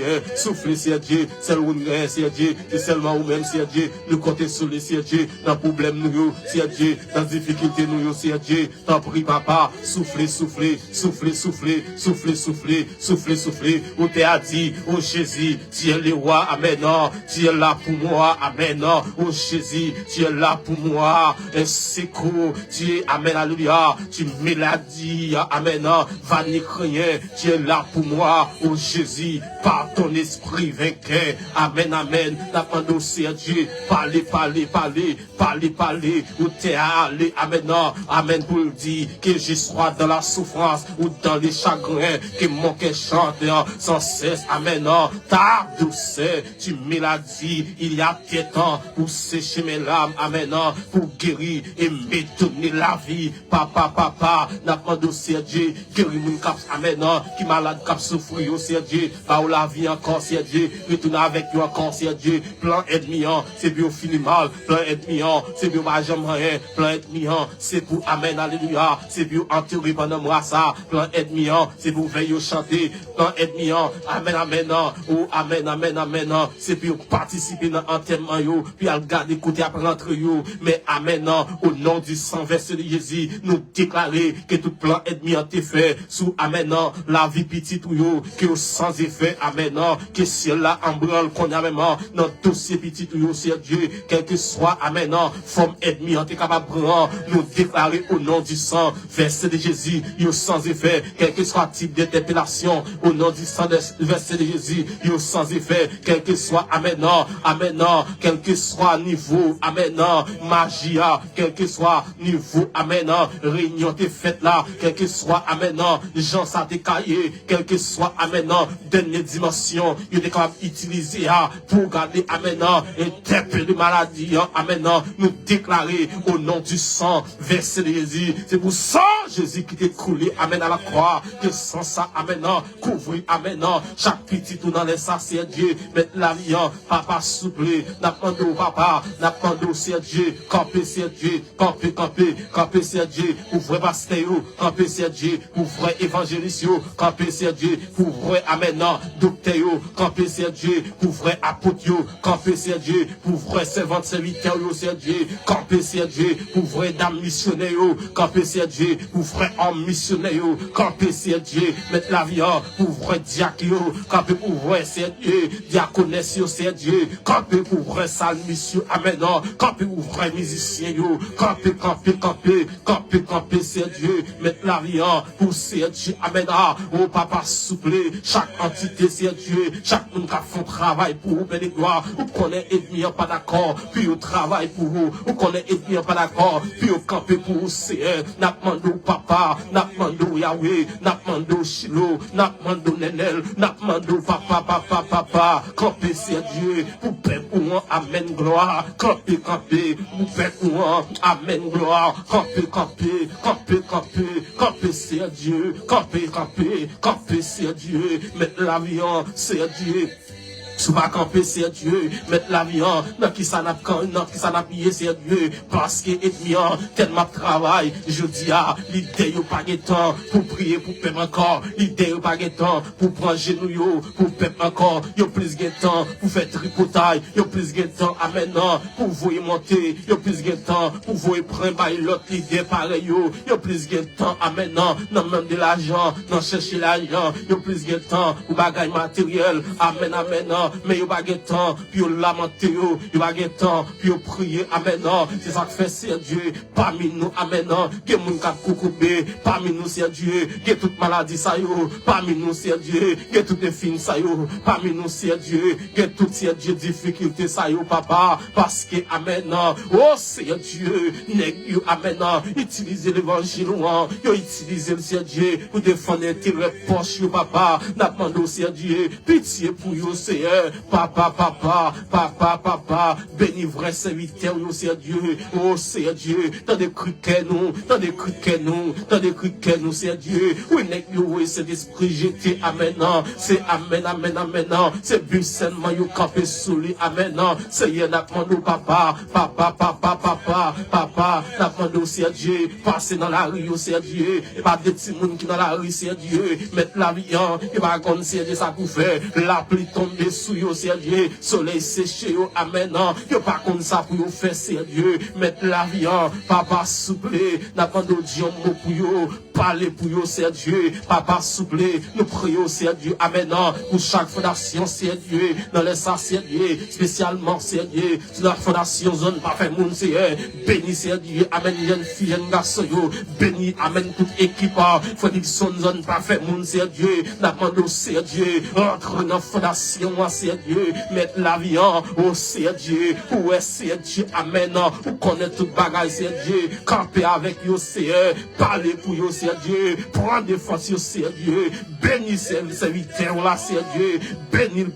Speaker 3: Dieu, c'est Dieu, c'est seulement ou même c'est Dieu, le côté sur les c'est Dieu, dans le problème, nous, c'est Dieu, dans la difficulté, nous, c'est Dieu, t'en prie, papa, soufflez, où t'es a dit, oh Jésus, tu es le roi, amen, tu es là pour moi, amen, oh Jésus, tu es là pour moi, un secours, tu es, amen, alléluia, tu me l'as dit, amen, va n'y rien, tu es là pour moi, oh Jésus, par ton esprit vainqueur, amen, amen, la pandose à Dieu, parlez, où t'es allé, amen, amen, pour le dire, que je sois dans la souffrance ou dans les chagrins, que mon cœur chante sans cesse, amen, ta douceur, tu me l'as dit, il y a des temps pour sécher mes larmes, amen, pour guérir et me donner la vie, papa, n'a pas dossier Dieu, guérir mon cap, amen, qui malade cap souffrir, c'est Dieu, pas où la vie encore, c'est Dieu, retourner avec lui encore, c'est Dieu, plan ennemi, c'est bien au fini mal, plan ennemi, c'est bien pas jamais rien, plan ennemi, c'est pour, amen, alléluia, c'est pour enterrer pendant moi ça, plan ennemi, c'est pour veiller chanter, plan ennemi, amen, amen, oh, amen, amen, amen, c'est pour participer dans l'enterrement, puis à regarder côté après l'entre yo, mais amen, au nom du sang versé de Jésus, nous déclarer que tout plan ennemi a été fait, sous amen, la vie petite ou yo, que sans effet, amen, que ciel là en branle qu'on a même dans dossier petit ou yo, c'est Dieu, quel que soit, amen, forme ennemi, on est capable de prendre, nous déclarer au nom du sang versé de Jésus, yo sans effet, quel que soit type d'interpellation, au nom du sang versé de Jésus, yo sans effet, quel que soit, amen, amen, quel que soit niveau, amen, magia, quel que soit niveau, amen, réunion t'es faite là, quel que soit, amen, gens ça décaillé, quel que soit, amen, dernière dimension, il est capable d'utiliser pour garder, amen, interpeller maladie, amen, nous déclarer au nom du sang versé de Jésus, c'est pour ça Jésus qui t'est coulé, amen, à la croix, que sans ça, amen, couvrir, amen, chaque petit tout dans les c'est Dieu, mettre la vie, papa souple, n'a pas de papa, n'a pas de c'est Dieu, camper c'est Dieu, camper, c'est Dieu, pour vrai pasteur, camper c'est Dieu, pour vrai évangéliste, camper c'est Dieu, pour vrai, amen, docteur, camper c'est Dieu, pour vrai apôtre, camper c'est Dieu, pour vrai servant serviteur, c'est Dieu, camper c'est Dieu, pour vrai dame missionnaire, camper c'est Dieu, pour vrai homme missionnaire, camper c'est Dieu, mettre la vie, pour vrai diacre, camper pour vrai c'est Dieu, diaconesse, c'est Dieu, camper pour vrai salmiste, amen, camper pour vrai musicien, camper, c'est Dieu, mettre la vie, pour c'est Dieu, amen, oh papa souple, chaque entité c'est Dieu, chaque monde qui a fait travail pour vous, béni gloire, vous connaissez ennemi pas d'accord, puis au travail pour vous, vous connaissez ennemi pas d'accord, puis au camper pour vous, c'est n'a demandé papa, n'a demandé Yahweh, n'a demandé Shilo, n'a demandé Nenel, n'a demandé papa, camper c'est Dieu, pour paix pour moi, amen gloire, camper, pour paix pour moi, amen gloire, camper, c'est Dieu, camper, c'est Dieu, mettre l'avion, c'est Dieu. Sous ma camper, c'est Dieu. Mettre l'avion, dans qui ça n'a pillé, c'est Dieu. Parce que, ennemi, tellement travail. Je dis, l'idée, y'a pas de temps pour prier, pour payer encore. L'idée, y'a pas de temps pour prendre genou, pour payer encore. Y'a plus de temps pour faire tripotaille. Y'a plus de temps, amen, pour vous monter. Y'a plus de temps pour vous prendre l'autre l'idée pareil, y'a plus de temps, amen, non, même de l'argent, non, chercher l'argent. Y'a plus de temps pour bagaille matériel, amen, mais il n'y a pas de temps pour lamenter, il n'y a pas de temps pour prier, amen, c'est ça que fait c'est Dieu, parmi nous, amen, que moun ka koukoube, parmi nous c'est Dieu, que toute maladie ça yo, parmi nous c'est Dieu, que toute défini ça yo, parmi nous c'est Dieu, que toute c'est Dieu difficulté ça yo, papa, parce que, amen, oh c'est Dieu, nèg amen, utilisez l'évangile, yo utilisez le c'est Dieu, pour défendre l'intérêt poche, papa, n'a pas demandé c'est Dieu, pitié pour yo, c'est papa, béni vrai serviteur, nous c'est Dieu, oh c'est Dieu, dans des criquets nous, c'est Dieu, oui, c'est l'esprit jeté, amen, c'est amen, c'est buissonnement, you campé sous lui, amen, c'est y'a n'a pas nous, papa, n'a pas nous, c'est Dieu, passer dans la rue, c'est Dieu, et pas des petits monde qui dans la rue, c'est Dieu, mettre la vie, et pas comme c'est Dieu, ça pour faire, la pluie tomber sous yo, c'est Dieu, soleil séché yo, amen, yo pas comme ça pour yo faire, c'est Dieu, mettre la vie, papa souple, n'a pas de Dieu mot pour yo, parler pour yo, c'est Dieu, papa souple, nous prions, c'est Dieu, amen, pour chaque fondation, c'est Dieu, dans les ça, c'est Dieu, spécialement, c'est Dieu, sur la fondation zone, parfait monde, c'est béni, c'est Dieu, amen, jeune fille, jeune garçon, yo, béni, amen, toute équipe, faut dire son zone, parfait monde, c'est Dieu, n'a pas de c'est Dieu, entre dans fondation, c'est Dieu, mettre l'avion, oh c'est Dieu, où est c'est Dieu, amen, ou connaître toute bagaille, c'est Dieu, camper avec yo, c'est parler pour yo, c'est Seigneur Dieu. Prends défense, Seigneur Dieu. Bénis serviteur là, Seigneur Dieu. Bénis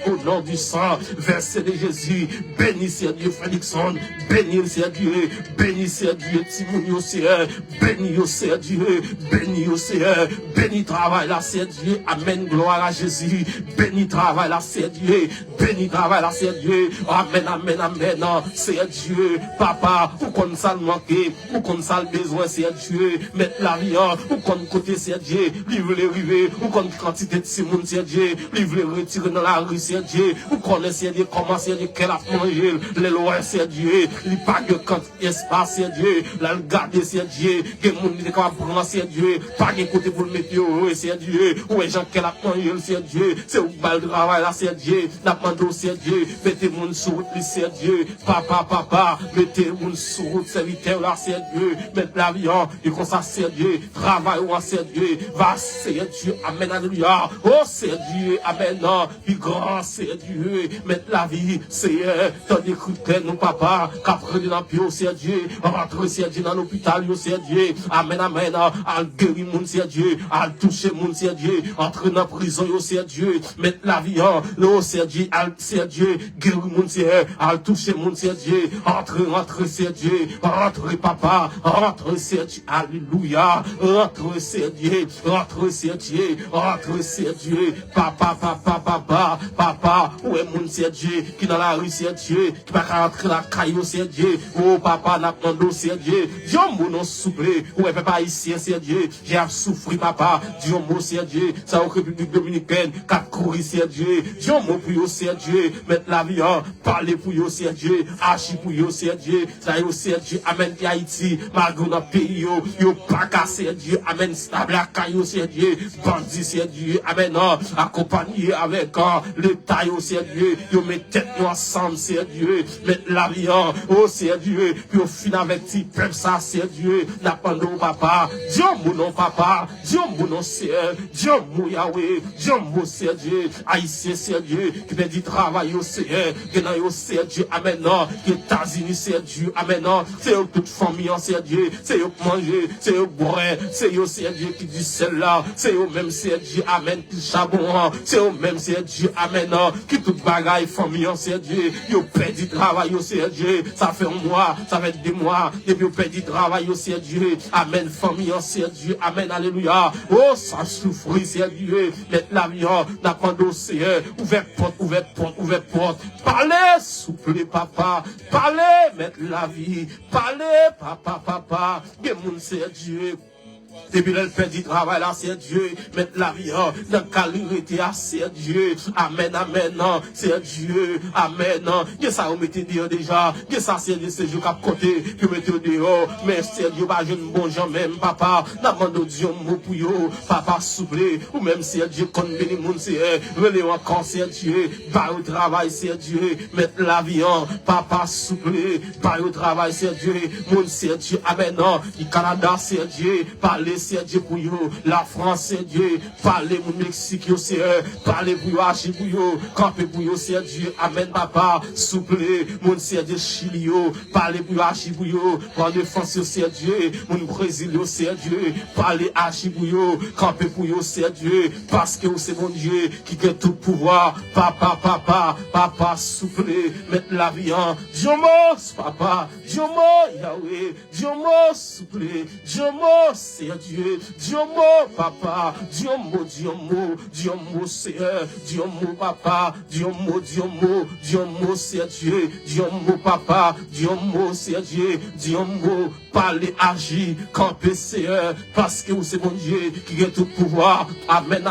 Speaker 3: au nom du sang. Verset de Jésus. Bénis, Seigneur Dieu, Félixon. Bénis, Seigneur Dieu. Bénis, Seigneur Dieu, Timounio, Seigneur. Bénis, Seigneur Dieu. Bénis, Seigneur. Bénis travail là, Seigneur Dieu. Amen, gloire à Jésus. Bénis travail là, Seigneur Dieu. Bénis travail là, Seigneur Dieu. Amen, amen, amen. Seigneur Dieu, papa, ou qu'on ça le manquer, ou qu'on ça le besoin, Seigneur Dieu. Mettre la vie, ou qu'on côté, Seigneur Dieu. Livre les rivets, ou qu'on quantité de Simon, Seigneur Dieu. Livre les retirer dans la rue, Seigneur Dieu. Ou qu'on essaie de comment, Seigneur Dieu, qu'elle a mangé. Les lois, Seigneur Dieu. Il pas de quand espace, Seigneur Dieu. Là, le garder, Seigneur Dieu. Que le monde est capable de prendre, Seigneur Dieu. Pas de côté pour le mettre, Seigneur Dieu. Ou est gens qu'elle a mangé, Seigneur Dieu. C'est où le travail, là, Seigneur Dieu. N'a pas de Seigneur Dieu. Mettez mon sur route, Seigneur Dieu. Papa. Mettez mon sur route, serviteur, là, Seigneur Dieu. Mettez l'avion. Et comme ça, Seigneur Dieu. Travail, Seigneur Dieu. Va, Seigneur Dieu. Amen, alléluia. Oh, Seigneur Dieu. Amen. Puis grand, Seigneur Dieu. Mettez la vie, Seigneur. T'en écoutez, nous, papa. Qu'après, dans le pied, Seigneur Dieu. Rentre, Seigneur Dieu, dans l'hôpital, Seigneur Dieu. Amen, amen. Al guérir, mon Seigneur Dieu. Al toucher, mon Seigneur Dieu. Entre dans la prison, Seigneur Dieu. Mettez la vie, oh, Seigneur Dieu. Al, Seigneur Dieu. Guérir, mon Seigneur. Al toucher, mon Seigneur Dieu. Rentre, Seigneur Dieu. Rentre, papa. Rentre, Seigneur Dieu. Alléluia. Rentre, Seigneur Dieu. Rentre, Seigneur Dieu. Rentre, Seigneur Dieu. Papa. Où est mon Seigneur Dieu? Qui dans la rue, Seigneur Dieu. Qui va rentrer la caillou, Seigneur Dieu. Oh, papa, n'a pas de Seigneur Dieu. Dieu, mon souple. Où est papa ici, Seigneur Dieu? J'ai souffert, papa. Dieu, mon Seigneur Dieu. Ça, au République Dominicaine. Qu'a couru, Seigneur Dieu. Dieu, mon pour vous, Seigneur Dieu. Mettre la vie, parler pour vous, Seigneur Dieu. Agir pour vous, Seigneur Dieu. Ça, yo, Seigneur Dieu. Amen, Haïti. Malgré notre pays, yo, pas cassé, Dieu. Amen, stable à caillou, Seigneur Dieu. Bandit, Seigneur Dieu. Amen, accompagné avec l'État, Seigneur Dieu. Yo, met tête ensemble, Seigneur Dieu. Mettre la vie, oh, Seigneur Dieu. Puis au fin avec ti, peuple, ça, Seigneur Dieu. N'a pas de papa. Dieu, mon nom, papa. Dieu, mon nom, Seigneur. Dieu, mon Yahweh. Dieu, mon Seigneur Dieu. Haïtien, Seigneur Dieu. Qui fait du travail, Seigneur. Qui n'a Seigneur Dieu. Amen, qui États-Unis, Seigneur Dieu. Amen, c'est eux toute famille, Seigneur Dieu. C'est eux manger. C'est eux boire. C'est eux, Seigneur Dieu, qui dit celle-là. C'est eux même, Seigneur Dieu. Amen, qui charbon. C'est eux même, Seigneur Dieu. Amen, qui tout bagaille, famille, Seigneur Dieu. Yo perdu travail, Seigneur Dieu. Ça fait un mois, ça fait 2 mois. Depuis yo perdu travail, Seigneur Dieu. Amen, famille, Seigneur Dieu. Amen, alléluia. Oh, ça souffre, Seigneur Dieu. Mettre l'avion, n'a pas de Seigneur. Ouvert porte. Parlez, souple, papa. Parlez, mettre la vie. Parlez, papa. Que mon Seigneur Dieu. Depuis le fait du travail là, c'est Dieu. Mettre la vie dans la qualité, c'est Dieu. Amen, c'est Dieu. Amen. Que ça, vous mettez dehors déjà. Que ça, c'est ce jour à côté. Que vous mettez dehors. Mais c'est Dieu, pas jeune bon gens même, papa. N'amende Dieu, mot pour vous. Papa, souple. Ou même c'est Dieu, qu'on bénit mon c'est relais encore, c'est Dieu. Pas au travail, c'est Dieu. Mettre la vie papa, souple. Pas au travail, c'est Dieu. Mon c'est Dieu. Amen. Le Canada, c'est Dieu. Parlez, c'est Dieu pour vous. La France, c'est Dieu. Parlez pour le Mexique, c'est parlez pour vous, agir pour vous. Campez pour vous, c'est Dieu. Amen, papa. Souple. Mon c'est Dieu, Chili. Parlez pour vous, agir pour vous. Pour défense, c'est Dieu. Mon Brésil, c'est Dieu. Parlez, agir pour vous. Campez pour vous, c'est Dieu. Parce que c'est mon Dieu qui a tout pouvoir. Papa, souple. Mettre la vie en. Dieu mot, papa. Dieu mot, Yahweh. Dieu mot, souple. Dieu mot, c'est Dieu, Dieu mot, papa, Dieu mot, Seigneur, Dieu mot, papa, Dieu mot, c'est Dieu, Dieu mot, papa, Dieu mot, c'est Dieu, Dieu mot, parler, agir, camper, Seigneur, parce que c'est mon Dieu qui a tout pouvoir, amen,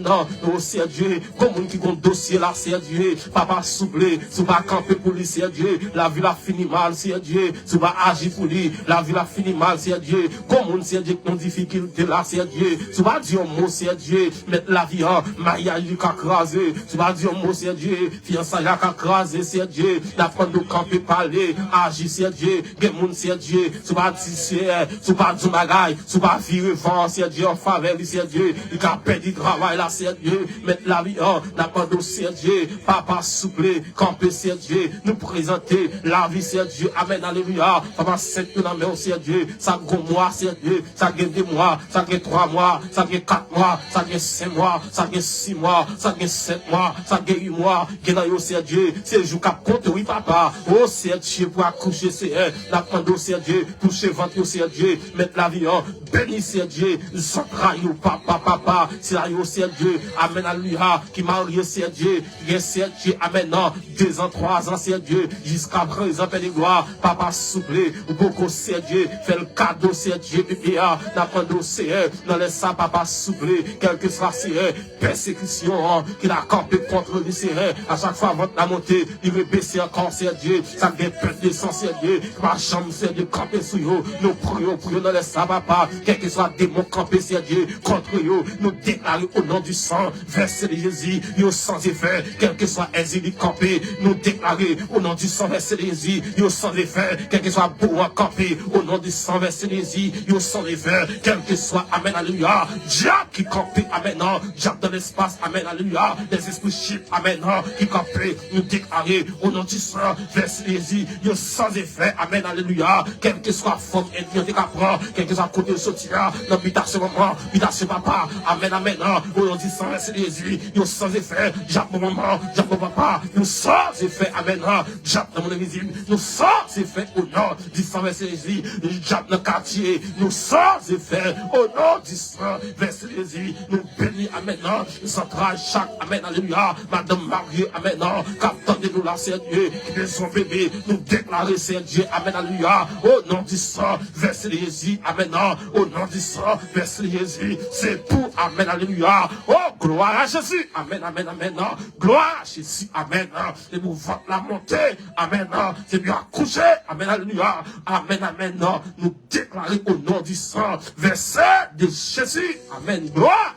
Speaker 3: oh, c'est Dieu, comme qui compte dossier là, c'est Dieu, papa, souple, tu vas camper pour lui, c'est Dieu, la vie a fini mal, c'est Dieu, tu vas agir pour lui, la vie a fini mal, c'est Dieu, comme c'est Dieu qui difficulté là, c'est Dieu. Tu vas dire un mot, c'est Dieu. Mettre la vie en mariage qui a crasé. Tu vas dire un mot, c'est Dieu. Fiançailles qui a crasé, c'est Dieu. D'apprendre de camper, parler, agir, c'est Dieu. Des monde, c'est Dieu. Tu vas dire, tu vas dire bagaille. Tu vas virer vent, c'est Dieu. En faveur, c'est Dieu. Il a perdu le travail là, c'est Dieu. Mettre la vie en d'apprendre, c'est Dieu. Papa souple, camper, c'est Dieu. Nous présenter la vie, c'est Dieu. Amen, alléluia. alléluia. Papa, 7 dans mais aussi Dieu. Ça gon mois, c'est Dieu. Ça gagne 2 mois, ça gagne 3 mois, ça gagne 4 mois, ça gagne 5 mois, ça gagne 6 mois, ça gagne 7 mois, ça gagne 8 mois. Gagne yo c'est Dieu. C'est jour cap compte oui papa. Oh c'est Dieu pour accoucher c'est la prendre c'est Dieu, toucher ventre c'est Dieu, mettre la vie en béni c'est Dieu. Zantra yo papa, c'est là yo c'est Dieu. Amen alléluia. Qui marie c'est Dieu. Yes c'est Dieu. Amen non. 2 ans, 3 ans c'est Dieu. Jusqu'à présent père de gloire. Papa souple ou beaucoup c'est Dieu. Fait le cadeau c'est Dieu pépéa. N'a prendre c'est dans les ça papa souple. Quel que soit c'est persécution qu'il a campé contre lui c'est à chaque fois avant la montée, il veut baisser encore c'est Dieu. Ça vient perdre de sang c'est Dieu. Ma chambre c'est Dieu camper sur eux. Nous prions dans les ça papa. Quel que soit démon campé c'est Dieu contre eux. Nous déclarons au nom du sang verset de Jésus. Yo sans effet. Quel que soit exilé campé. Nous déclarons au nom du sang verset de Jésus. Yo sans effet. Quel que soit beau campé. Au nom du sang verset de Jésus. Yo sans effet. Quel que soit amen alléluia. Diable qui campé amen non. Diable dans l'espace amen alléluia. Les esprits chip amen non. Qui campé. Nous déclarons au nom du sang verset de Jésus. Yo sans effet amen alléluia. Quel que soit forme ethnique qu'apprend. Quel que soit côté de sortir. Dans l'habitation maman. L'habitation papa. Amen amen non. Au nom du sang verset de Jésus. Yo sans effet. Diable maman. Diable papa. Nous sans effet amen non. Diable dans mon invisible. Nous sans effet au nom du sang verset de Jésus. Diable dans le quartier. Nous sans effet au nom du sang verset de Jésus. Nous bénis amen non. Nous entraînons chaque amen alléluia. Madame Marie amen non. Captain de nous là c'est Dieu. Qui est son bébé. Nous déclarer c'est Dieu amen alléluia. Au nom du sang verset de Jésus amen non. Au nom du sang verset de Jésus. C'est pour amen alléluia. Oh gloire à Jésus. Amen amen amen non. Gloire à Jésus amen non. C'est pour votre la montée amen non. C'est bien accoucher amen alléluia. Amen amen non. Nous déclarer au nom du sang verset de Jésus amen gloire.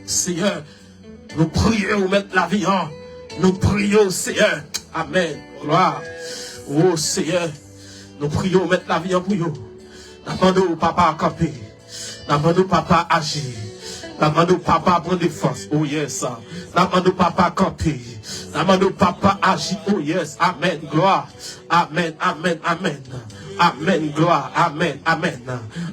Speaker 3: Seigneur, nous prions mettre la vie en. Nous prions Seigneur. Amen. Gloire. Oh Seigneur, nous prions mettre la vie en pour nous. Nous papa camper. Nous papa agir. Nous papa prendre défense. Oh yes. Nous papa camper. Nous papa agir. Oh yes. Amen. Gloire. Amen. Amen. Amen. Amen, gloire, amen, amen,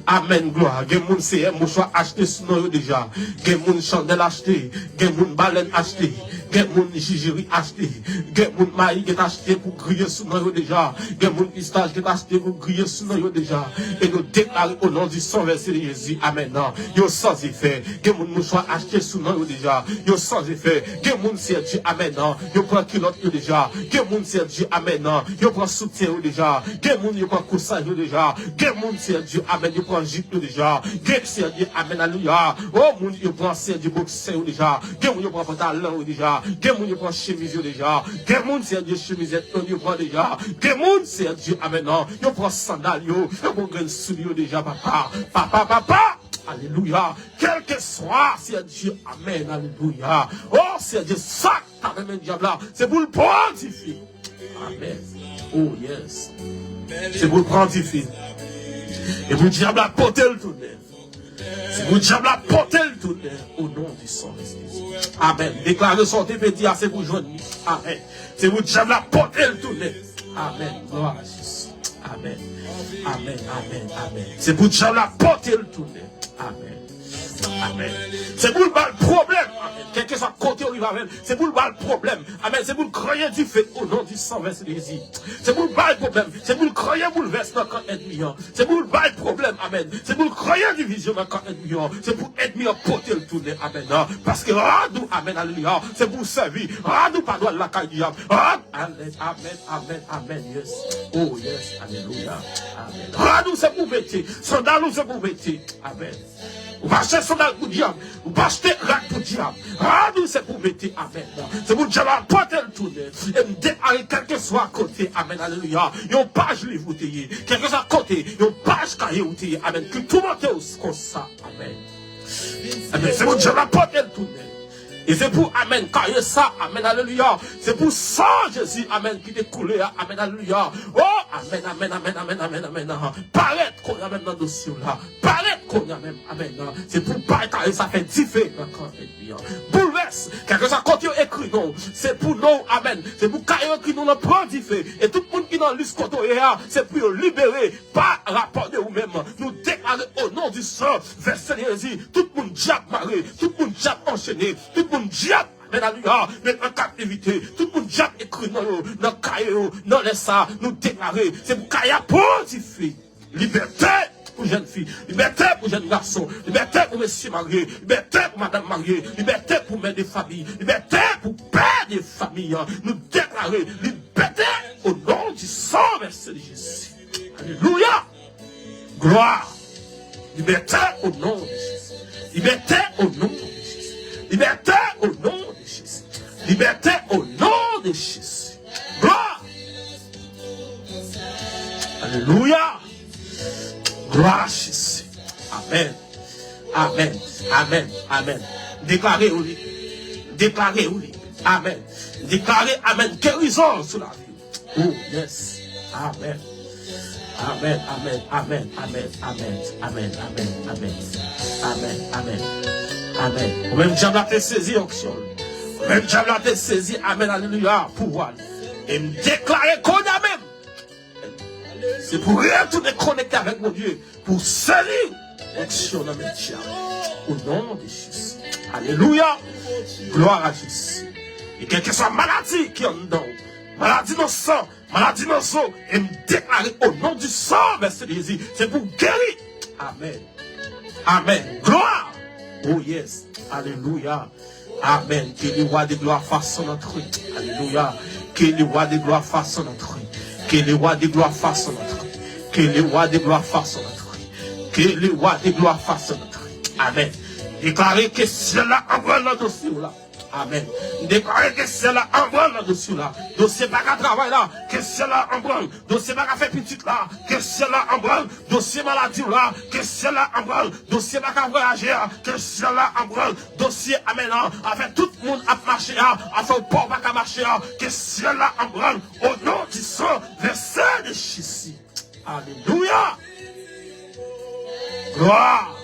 Speaker 3: amen, gloire. Gen moun c'est mouchoir acheté sinon déjà. Gen moun chandelle acheté, gen moun baleine acheté, gen moun jigeri acheté, gen moun maïs qui est acheté pour griller sinon déjà. Gen moun pistache qui est acheté pour griller sinon déjà. Et nous déclarons au nom du sang verset de Jésus, amen. Yo sans effet, gen moun mouchoir acheté sinon déjà. Yo sans effet, gen moun c'est Dieu, amen. Yo prend culotte déjà. Gen moun c'est Dieu, amen. Yo prend soutien déjà. Gen moun yo prend ça déjà, gen moun c'est Dieu, amen, il prend jupe déjà, gen c'est Dieu, amen, alléluia, oh moun il prend c'est Dieu boxer déjà, gen moun il prend pantalon déjà, gen moun il prend chemise déjà, gen moun c'est Dieu chemisette, il prend déjà, gen moun c'est Dieu, amen, il prend sandal yo, il prend grain soulier déjà, papa, alléluia, quel que soit, c'est Dieu, amen, alléluia, oh c'est Dieu, ça, amen, diable là, c'est pour le pontifier, amen, oh yes. C'est pour le prendre fil. Et pour le diable à porter le tourner. C'est pour le diable à porter le tourner. Au nom du sang de Jésus. Amen. Déclarez sortez petit, c'est pour joindre. Amen. C'est pour le diable à porter le tourner. Amen. Gloire à Jésus. Amen. Amen. Amen. Amen. C'est pour le diable à porter le tourner. Amen. Amen. C'est pour le problème. Amen. Quel que soit côté où il va, c'est pour le problème. Amen. C'est pour le croyant du fait au nom du sang verset de Jésus. C'est pour le problème. C'est pour le croyant bouleverse dans le ennemi. C'est pour le problème. Amen. C'est pour le croyant division dans le ennemi. C'est pour ennemi porter le tourner. Amen. Parce que radou, amen, alléluia. C'est pour servir. Radou, pardon, la caille. Amen, amen, amen, yes. Oh, yes, alléluia. Amen. Radou, c'est pour mettre. Sandalou, c'est pour mettre. Amen. Vous va acheter sandal pour diable. Vous va acheter rack pour diable. Radou, c'est pour mettre. Amen. C'est pour diable porter le tourner. Et me déclarer quel que soit à côté. Amen, alléluia. Yon page livre ou t'ayez. Quel que soit à côté. Yon page cahier ou t'ayez. Amen. Que tout le monde comme ça. Amen. Amen. C'est pour diable porter le tourner. Et c'est pour, amen, carrière ça, amen, alléluia. C'est pour ça, Jésus, amen, qui t'est coulé, amen, alléluia. Oh, amen, amen, amen, amen, amen, amen. Paraître qu'on y a même dans le dossier là. Paraître qu'on y a même, amen. C'est pour pas carrière ça fait différent quand elle vient. Bouleverse yes. Quelque chose côté écrit non, c'est pour nous, amen. C'est pour qu'il écrit nous dans prodifé. Et tout le monde qui dans l'us côté c'est pour libérer, pas rapporter ou même. Nous déclarer au nom du sang, verset dit, tout le monde diable maré, tout le monde diable enchaîné, tout le monde diable. Mais en captivité, tout le monde diable écrit dans le caillou, dans les ça, nous déclarer, c'est pour qu'il y ait prodifé. Liberté pour jeunes filles, liberté pour jeunes garçons, liberté pour messieurs mariés, liberté pour madame mariée, liberté pour mère des familles, liberté pour père des familles. Nous déclarer liberté au nom du sang, verset de Jésus. Alléluia. Gloire. Liberté au nom de Jésus. Liberté au nom de Jésus. Liberté au nom de Jésus. Liberté au nom de Jésus. Gloire. Alléluia. Gloire à Jésus. Amen. Amen. Amen. Amen. Déclarez au lit. Déclarez au lit. Amen. Déclarez Amen. Guérison sur la vie. Oh, yes. Amen. Amen. Amen. Amen. Amen. Amen. Amen. Amen. Amen. Amen. Amen. Amen. Ou même diable a été saisi, onction. Ou même diable a été saisi. Amen. Alléluia. Pouvoir. Et me déclarer qu'on a même. C'est pour retourner connecter avec mon Dieu, pour salir l'action dans mes diables. Au nom de Jésus. Alléluia. Gloire à Jésus. Et quelle que soit maladie qui est en dedans, maladie dans le sang, maladie dans le eau, et me déclarer au nom du sang, verset de Jésus, c'est pour guérir. Amen. Amen. Gloire. Oh yes. Alléluia. Amen. Que les rois de gloire fassent notre vie. Alléluia. Que les rois de gloire fassent notre vie. Que les rois de gloire fassent notre vie. Que les rois de gloire fassent notre vie. Que les rois de gloire fassent notre vie. Amen. Déclarez que cela envoie dans le dossier là. Amen. Déclarez que cela envoie dans le dossier là. Dossier pas qu'à travail là. Que cela envoie. Dossier pas qu'à faire petit là. Que cela envoie. Dossier maladie là. Que cela envoie. Dossier pas qu'à voyager. Que cela envoie. Dossier amen. Avec tout le monde à marcher. Avec le pauvre pas qu'à marcher. Que cela envoie. Au nom du sang. Verset de Jésus. Alléluia. Gloire.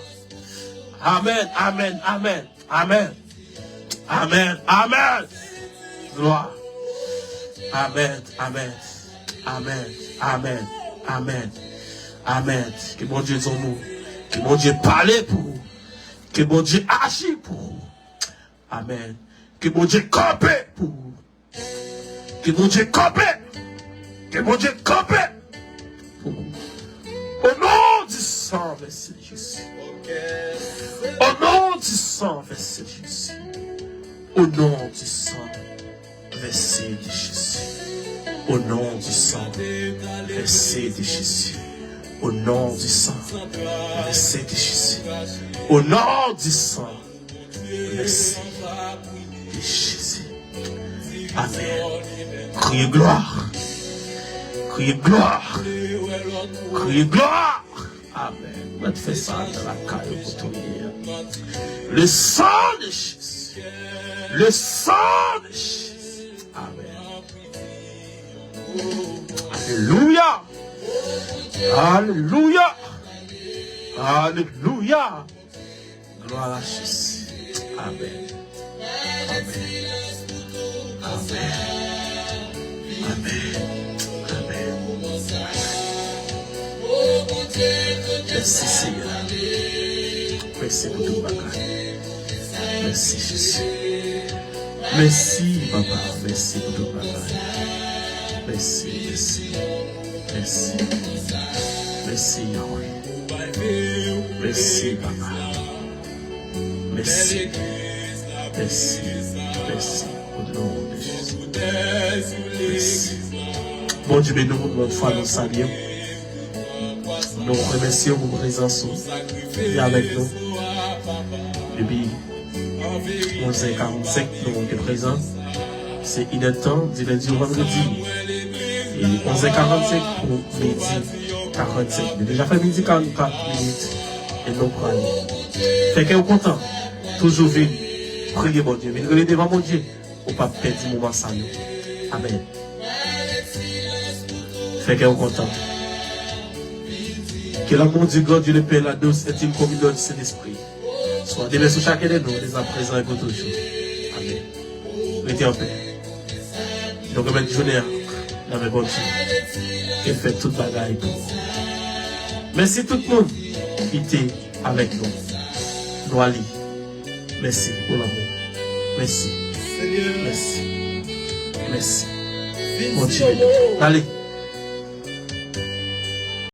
Speaker 3: Amen. Amen. Amen. Amen. Amen, amen. Gloire. Amen, amen. Amen, amen, amen. Amen. Que mon Dieu est en nous. Que mon Dieu parle pour vous. Que mon Dieu agit pour vous. Amen. Que mon Dieu campe pour vous. Que mon Dieu campe. Que mon Dieu campe pour vous. Au nom du sang, verset Jésus. Au nom du sang, verset Jésus. Au nom du sang, verset de Jésus. Au nom du sang, verset de Jésus. Au nom du sang, verset de Jésus. Au nom du sang, verset de Jésus. Amen. Criez gloire. Criez gloire. Criez gloire. Amen. On va faire ça dans la caille pour tout dire. Le sang de Jésus. Le sang de Jésus. Amen. Alléluia. Alléluia. Alléluia. Gloire à Jésus. Amen. Amen. Amen. Amen. Amen. Merci Seigneur. Merci pour tout bagage. Merci Jésus. Merci Papa. Merci pour tout bagage. Merci, merci. Merci. Merci Yahweh. Merci Papa. Merci. Merci. Merci. Au nom de Jésus. Merci. Bon Dieu, nous, notre foi, nous saluons. Nous remercions pour votre présence avec nous. Depuis 11h45, nous sommes présents. C'est inédit du lundi au vendredi. Et 11h45 pour midi 45. Nous déjà fait midi 44 minutes. Et nous prenons. Fait que vous content. Toujours venir. Priez mon Dieu. Venez devant mon Dieu. Ou pas perdre du moment sans nous. Amen. Fait que vous content. Que l'amour du God, Dieu le Père, la douce et une communion de Saint-Esprit soit déversé sur chacun de nous, dès à présent et pour toujours. Amen. restez en paix. Donc, même journée, dans mes bonnes Dieu, et fait toute bagaille pour vous. Merci tout le monde qui était avec nous. Nous allons. Merci pour l'amour. Merci.
Speaker 1: Seigneur,
Speaker 3: Merci. Merci.
Speaker 1: viens
Speaker 3: Bon
Speaker 1: si
Speaker 3: Dieu.
Speaker 1: haut.
Speaker 3: Allez.